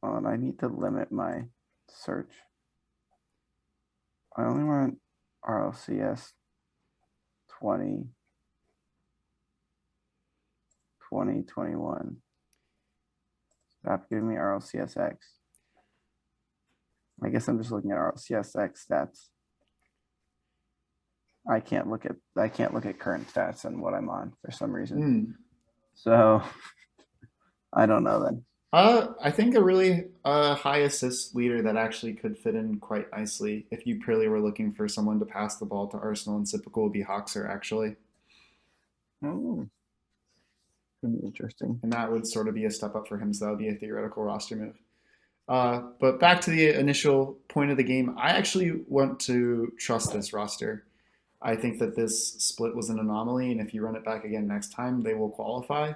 Oh, and I need to limit my search. I only want RLCS 20, 2021. Stop giving me RLCSX. I guess I'm just looking at RLCSX stats. I can't look at current stats and what I'm on for some reason. Hmm. So I don't know then. I think a really high assist leader that actually could fit in quite nicely if you purely were looking for someone to pass the ball to Arsenal and Sipical would be Hoxer actually. Oh, could be interesting. And that would sort of be a step up for him, so that would be a theoretical roster move. But back to the initial point of the game, I actually want to trust this roster. I think that this split was an anomaly, and if you run it back again next time, they will qualify.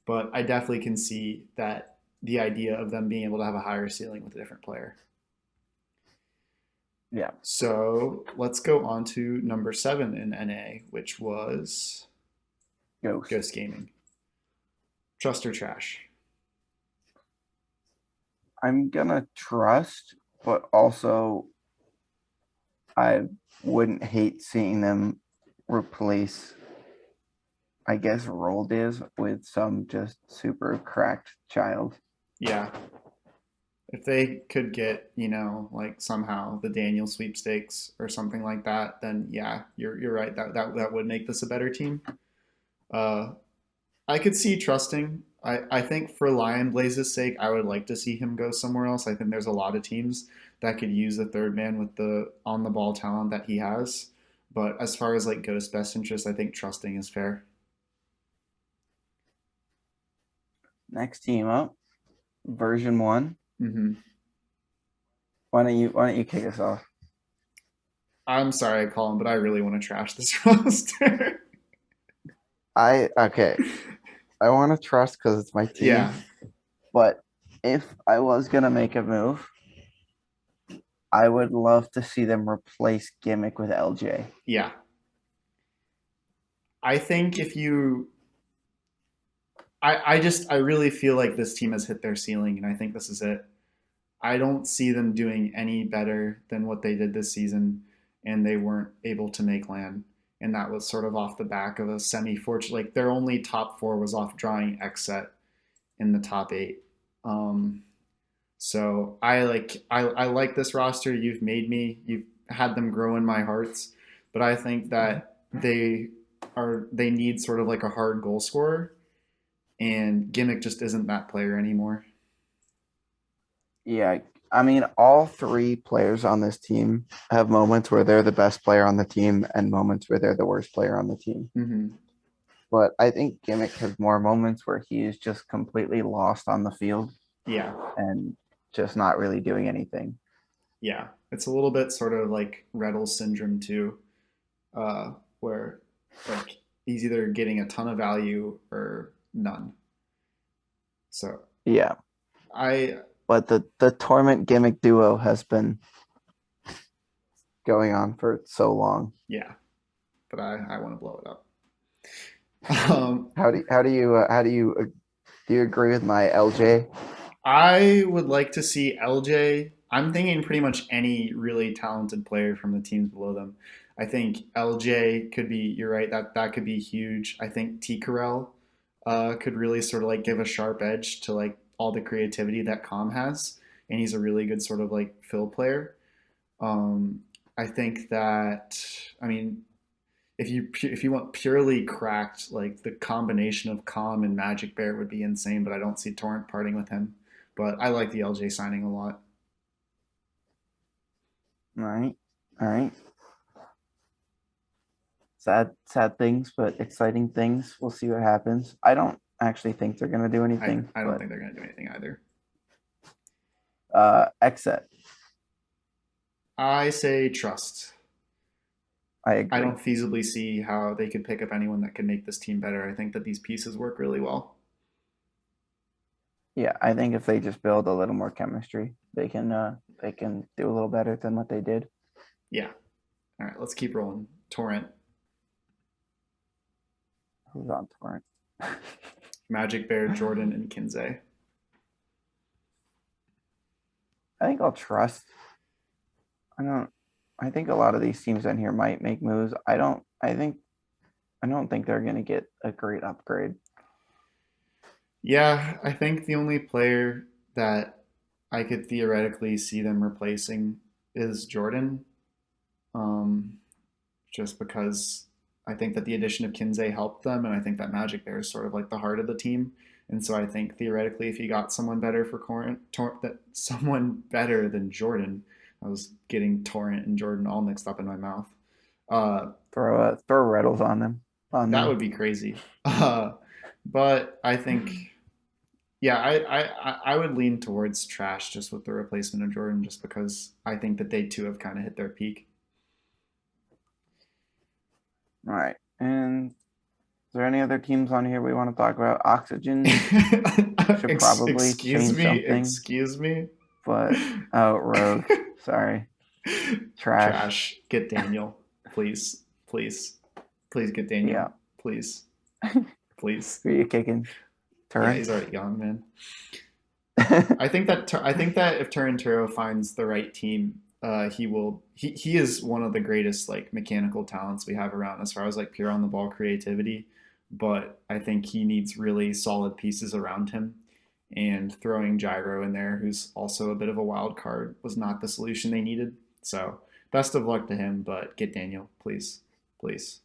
But I definitely can see that the idea of them being able to have a higher ceiling with a different player. Yeah. So let's go on to number 7 in NA, which was Ghost. Ghost Gaming. Trust or trash? I'm gonna trust, but also I wouldn't hate seeing them replace, I guess, Roldiz with some just super cracked child. Yeah, if they could get, like somehow the Daniel sweepstakes or something like that, then yeah, you're right. That would make this a better team. Uh, I could see trusting. I think for Lion Blaze's sake, I would like to see him go somewhere else. I think there's a lot of teams that could use the third man with the on the ball talent that he has. But as far as like Ghost's best interest, I think trusting is fair. Next team up, version 1. Hmm. Why don't you kick us off? I'm sorry, Colin, but I really want to trash this roster. I okay. I want to trust because it's my team. Yeah, But if I was gonna make a move, I would love to see them replace Gimmick with LJ. yeah. I think if you I really feel like this team has hit their ceiling, and I think this is it. I don't see them doing any better than what they did this season, and they weren't able to make land. And that was sort of off the back of a semi-fortunate. Like their only top four was off drawing X set in the top eight. Um, so I like this roster. You've had them grow in my hearts, but I think that they need sort of like a hard goal scorer, and Gimmick just isn't that player anymore. Yeah, I mean, all three players on this team have moments where they're the best player on the team and moments where they're the worst player on the team. Mm-hmm. But I think Gimmick has more moments where he is just completely lost on the field Yeah, and just not really doing anything. yeah. It's a little bit sort of like Reddle's syndrome too, where like he's either getting a ton of value or none. So Yeah, I but the Torment Gimmick duo has been going on for so long. yeah, but I want to blow it up. Do you agree with my LJ? I would like to see LJ. I'm thinking pretty much any really talented player from the teams below them. I think LJ could be. You're right. That could be huge. I think T. Carell could really sort of like give a sharp edge to like all the creativity that Com has, and he's a really good sort of like fill player. I think that, I mean, if you want purely cracked, like the combination of Calm and Magic Bear would be insane, but I don't see Torrent parting with him. But I like the LJ signing a lot. All right. All right. Sad things, but exciting things. We'll see what happens. I don't actually think they're gonna do anything. I don't think they're gonna do anything either. Exit. I say trust. I agree. I don't feasibly see how they could pick up anyone that could make this team better. I think that these pieces work really well. Yeah, I think if they just build a little more chemistry, they can do a little better than what they did. Yeah. All right, let's keep rolling. Torrent. Who's on Torrent? Magic Bear, Jordan, and Kinsey. I think I'll trust. I think a lot of these teams in here might make moves. I don't think they're gonna get a great upgrade. Yeah, I think the only player that I could theoretically see them replacing is Jordan. Um, just because I think that the addition of Kinsey helped them, and I think that Magic Bear is sort of like the heart of the team. And so I think theoretically, if you got someone better for someone better than Jordan, I was getting Torrent and Jordan all mixed up in my mouth. Throw Riddles on them. That would be crazy. But I think, yeah, I would lean towards trash just with the replacement of Jordan, just because I think that they too have kind of hit their peak. All right. And is there any other teams on here we want to talk about? Oxygen should probably change something. Excuse me. But Rogue. Sorry. Trash. Get Daniel, please, please, please get Daniel. Yeah. Please, please. Who are you kicking? Turin? Yeah, he's already gone, man. I think that if Turinturo finds the right team, he will. He is one of the greatest like mechanical talents we have around as far as like pure on the ball creativity. But I think he needs really solid pieces around him. And throwing Gyro in there, who's also a bit of a wild card, was not the solution they needed. So best of luck to him, but get Daniel, please, please,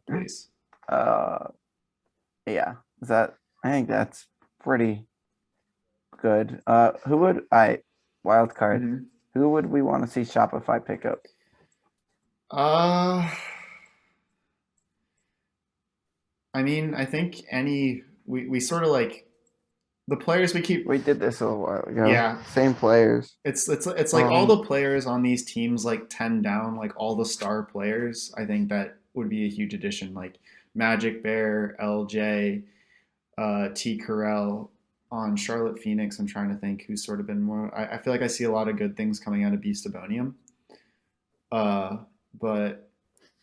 please. Yeah, I think that's pretty good. Who would wild card? Mm-hmm. Who would we want to see Shopify pick up? I mean, I think we sort of like the players we keep. We did this a little while ago. Yeah, same players. It's like all the players on these teams like 10 down, like all the star players. I think that would be a huge addition. Like Magic Bear, LJ, T. Carell. On Charlotte Phoenix, I'm trying to think who's sort of been more. I feel like I see a lot of good things coming out of Beastabonium. But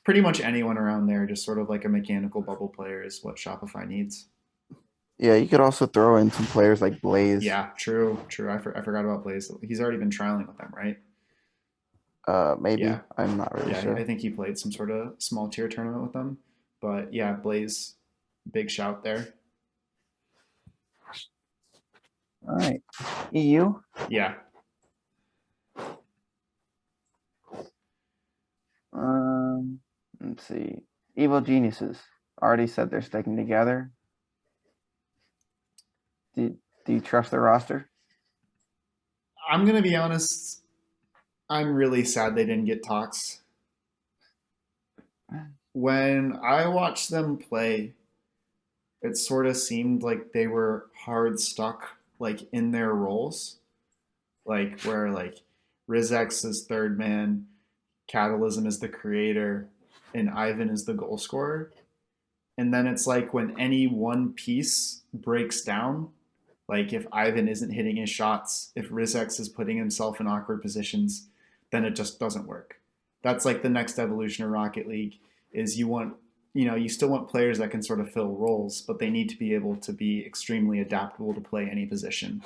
pretty much anyone around there, just sort of like a mechanical bubble player, is what Shopify needs. Yeah, you could also throw in some players like Blaze. Yeah, true. I forgot about Blaze. He's already been trialing with them, right? Maybe. Yeah. I'm not really sure. I think he played some sort of small tier tournament with them. But yeah, Blaze, big shout there. All right. EU? Yeah. Let's see. Evil Geniuses already said they're sticking together. Do you trust the roster? I'm going to be honest. I'm really sad they didn't get Tox. When I watched them play, it sort of seemed like they were hard stuck like in their roles, like where like Rizex is third man, Catalysm is the creator, and Ivan is the goal scorer. And then it's like when any one piece breaks down, like if Ivan isn't hitting his shots, if Rizex is putting himself in awkward positions, then it just doesn't work. That's like the next evolution of Rocket League is you still want players that can sort of fill roles, but they need to be able to be extremely adaptable to play any position.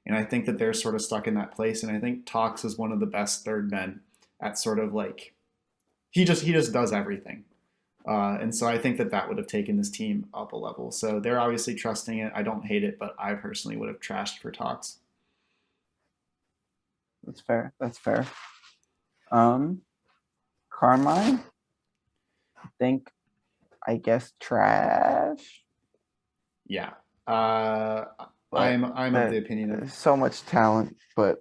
And I think that they're sort of stuck in that place. And I think Tox is one of the best third men at sort of like, he just does everything. And so I think that would have taken this team up a level. So they're obviously trusting it. I don't hate it, but I personally would have trashed for Tox. That's fair. That's fair. Carmine, I guess trash, Yeah. Uh, but I'm of the opinion of there's so much talent. But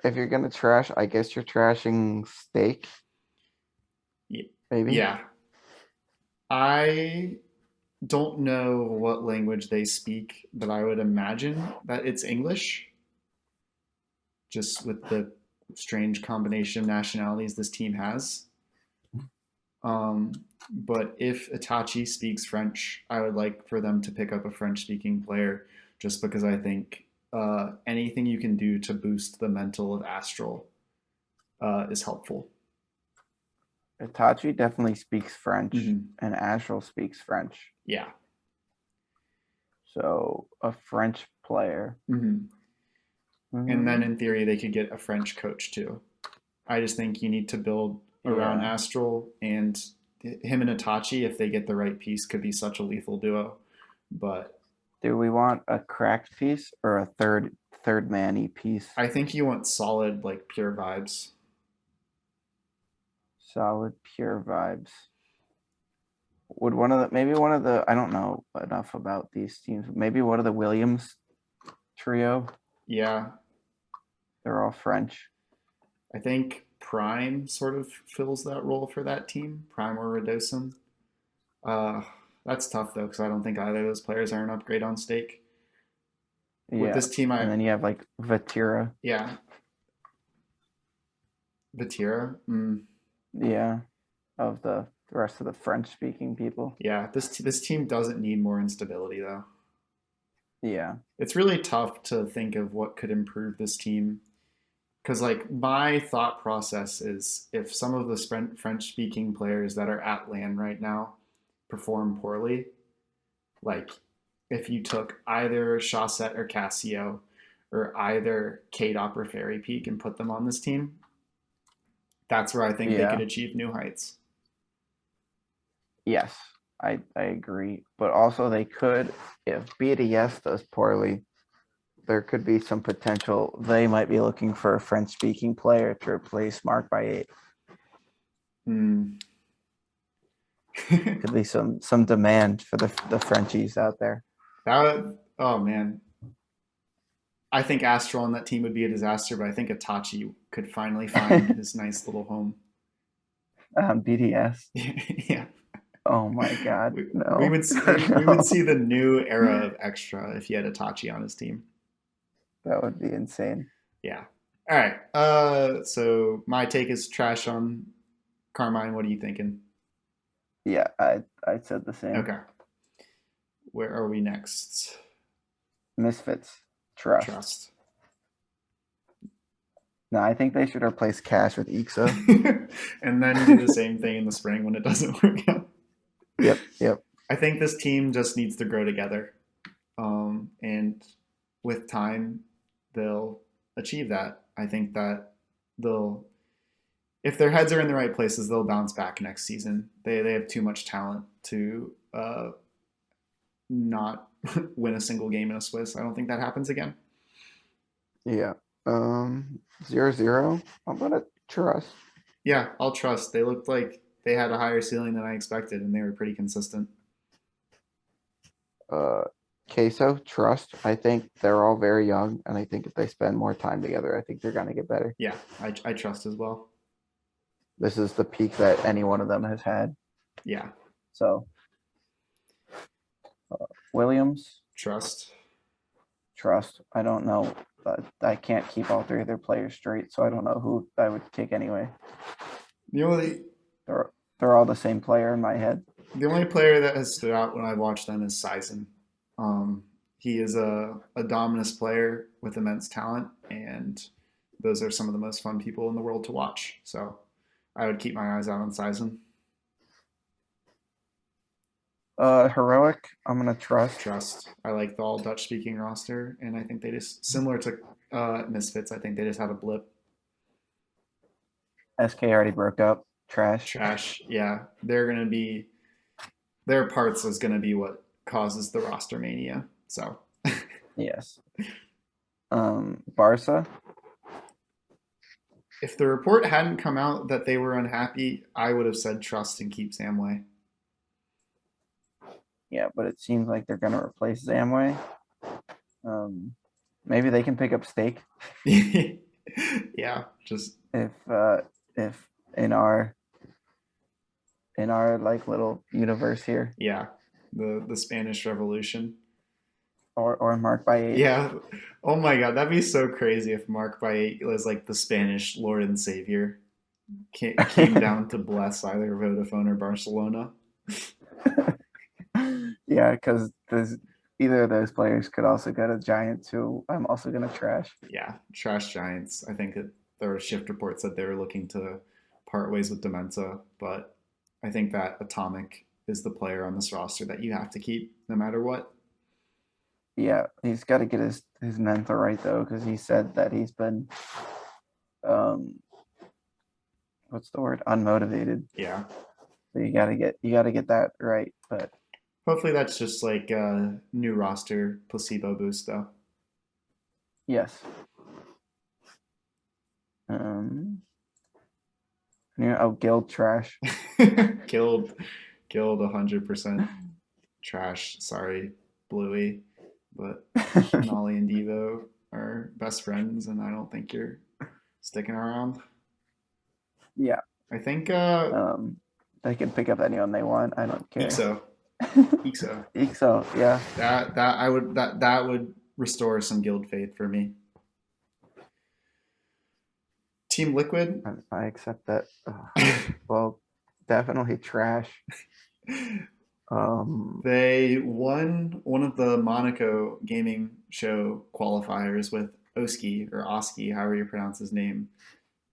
if you're gonna trash, I guess you're trashing steak, maybe. yeah. I don't know what language they speak, but I would imagine that it's English, just with the strange combination of nationalities this team has. Um, but if Itachi speaks French, I would like for them to pick up a French speaking player just because I think anything you can do to boost the mental of Astral is helpful. Itachi definitely speaks French, Mm-hmm. and Astral speaks French. Yeah. So a French player. Mm-hmm. And then Mm-hmm. in theory, they could get a French coach too. I just think you need to build around Yeah. Astral, and him and Itachi, if they get the right piece, could be such a lethal duo. But Do we want a cracked piece or a third manny piece? I think you want solid, like pure vibes. Solid, pure vibes. Would maybe one of the I don't know enough about these teams. Maybe one of the Williams trio. Yeah, They're all French. I think Prime sort of fills that role for that team, Prime or Radosum. Uh, that's tough though, because I don't think either of those players are an upgrade on stake. With Yeah. this team, And then you have like Vatira. yeah, Vatira. Mm, Yeah. Of the rest of the French speaking people. yeah, this team doesn't need more instability though. Yeah. It's really tough to think of what could improve this team because like my thought process is if some of the French speaking players that are at LAN right now perform poorly, like if you took either Shawset or Cassio or either K-Dop or Fairy Peak and put them on this team, that's where I think they could Yeah. achieve new heights. Yes. I agree. But also they could, if BDS does poorly, there could be some potential. They might be looking for a French speaking player to replace Mark by 8. Mm. Could be some demand for the Frenchies out there. Oh man, I think Astral on that team would be a disaster, but I think Itachi could finally find his nice little home. BDS. Yeah, Oh my God, we no. would we would see the new era of Extra if he had Itachi on his team. That would be insane. Yeah. All right. So my take is trash on Carmine. What are you thinking? Yeah, I said the same. Okay. Where are we next? Misfits. Trust. Trust. No, I think they should replace Cash with Ixa. And then do the same thing in the spring when it doesn't work out. Yep. I think this team just needs to grow together. And with time, they'll achieve that. I think that they'll, if their heads are in the right places, they'll bounce back next season. They have too much talent to not win a single game in a Swiss. I don't think that happens again. Yeah. 0-0. I'm gonna trust. Yeah, I'll trust. They looked like they had a higher ceiling than I expected, and they were pretty consistent. Queso, trust. I think they're all very young, and I think if they spend more time together, I think they're gonna get better. Yeah, I trust as well. This is the peak that any one of them has had. Yeah, So, Williams, trust. trust. I don't know. I can't keep all three of their players straight, so I don't know who I would kick anyway. The only They're all the same player in my head. the only player that has stood out when I watched them is Sizen. He is a dominus player with immense talent, and those are some of the most fun people in the world to watch. So I would keep my eyes out on Sizen. Heroic, I'm gonna trust. Trust. I like the all Dutch speaking roster, and I think they just similar to Misfits. I think they just had a blip. SK already broke up. Trash. Trash. Yeah, they're gonna be their parts is gonna be what causes the roster mania. So Yes. Barca. If the report hadn't come out that they were unhappy, I would have said trust and keep Samway. Yeah, but it seems like they're gonna replace Zamway. Maybe they can pick up Steak Yeah, just if in our like little universe here, yeah, the Spanish Revolution. or Mark by 8. Yeah. Oh my God, that'd be so crazy if Mark by 8 was like the Spanish Lord and Savior. Came down to bless either Vodafone or Barcelona. Yeah, because either of those players could also go to Giants, who I'm also gonna trash. Yeah, trash Giants. I think that there were shift reports that they were looking to part ways with Dementa, but I think that Atomic is the player on this roster that you have to keep no matter what. Yeah, he's got to get his mental right though, because he said that he's been what's the word, unmotivated. Yeah. So you gotta get that right. But Hopefully that's just like a new roster placebo boost though. yes. Guild trash. Killed 100% trash. Sorry, Bluey, but Nolly and Devo are best friends, and I don't think you're sticking around. Yeah. I think They can pick up anyone they want. I don't care. Ixo. Ixo. Ixo, yeah. That would restore some guild faith for me. Team Liquid. I accept that. Well, definitely trash. They won one of the Monaco gaming show qualifiers with Oski, however you pronounce his name,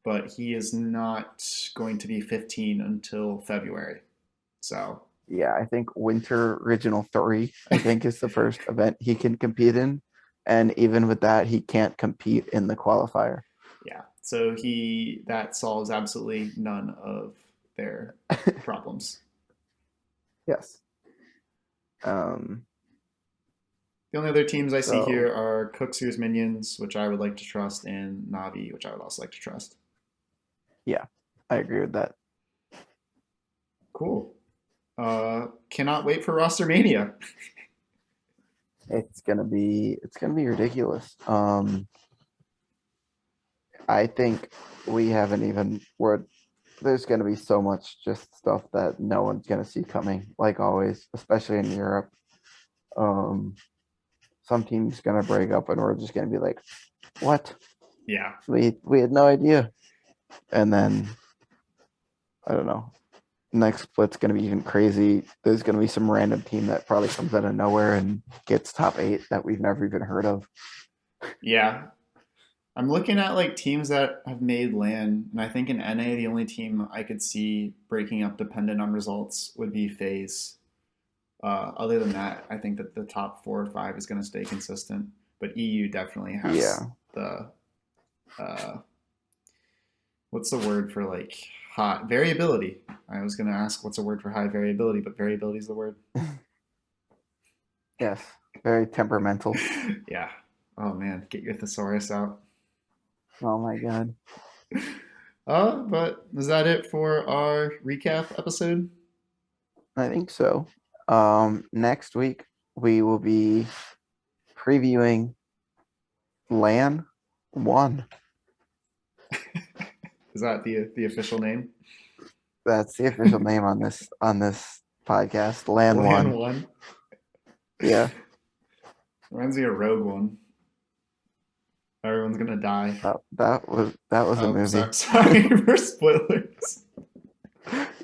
but he is not going to be 15 until February. So yeah, I think Winter Regional 3, I think, is the first event he can compete in. And even with that, he can't compete in the qualifier. Yeah. So that solves absolutely none of their problems. Yes. The only other teams I see here are Cookser's Minions, which I would like to trust, and Navi, which I would also like to trust. Yeah, I agree with that. Cool. Cannot wait for Roster Mania. It's gonna be ridiculous. I think we haven't even there's gonna be so much just stuff that no one's gonna see coming, like always, especially in Europe. Some team's gonna break up and we're just gonna be like, what? Yeah. We had no idea. And then I don't know. Next split's gonna be even crazy. There's gonna be some random team that probably comes out of nowhere and gets top 8 that we've never even heard of. Yeah. I'm looking at like teams that have made LAN, and I think in NA the only team I could see breaking up dependent on results would be FaZe. Other than that, I think that the top 4 or 5 is going to stay consistent. But EU definitely has the what's the word for like hot variability? I was going to ask what's a word for high variability, but variability is the word. Yes, very temperamental. Yeah. Oh man, get your thesaurus out. Oh my god. But is that it for our recap episode? I think so. Next week we will be previewing LAN 1. Is that the official name? That's the official name on this podcast. LAN 1. Yeah. Reminds me of Rogue One. Everyone's gonna die. That was a movie. Sorry for spoilers.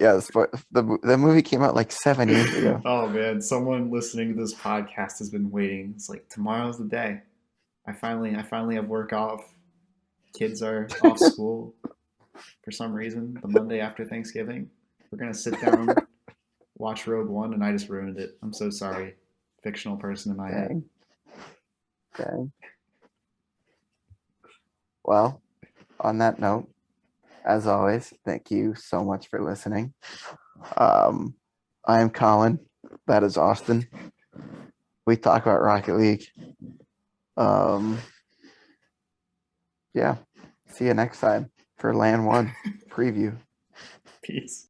Yeah, the movie came out like 7 years ago. Oh man, someone listening to this podcast has been waiting. It's like tomorrow's the day. I finally have work off. Kids are off school for some reason. The Monday after Thanksgiving, we're gonna sit down, watch Rogue One, and I just ruined it. I'm so sorry, fictional person in my head. Okay. Well, on that note, as always, thank you so much for listening. I am Colin. That is Austin. We talk about Rocket League. Yeah. See you next time. for Land 1 preview. Peace.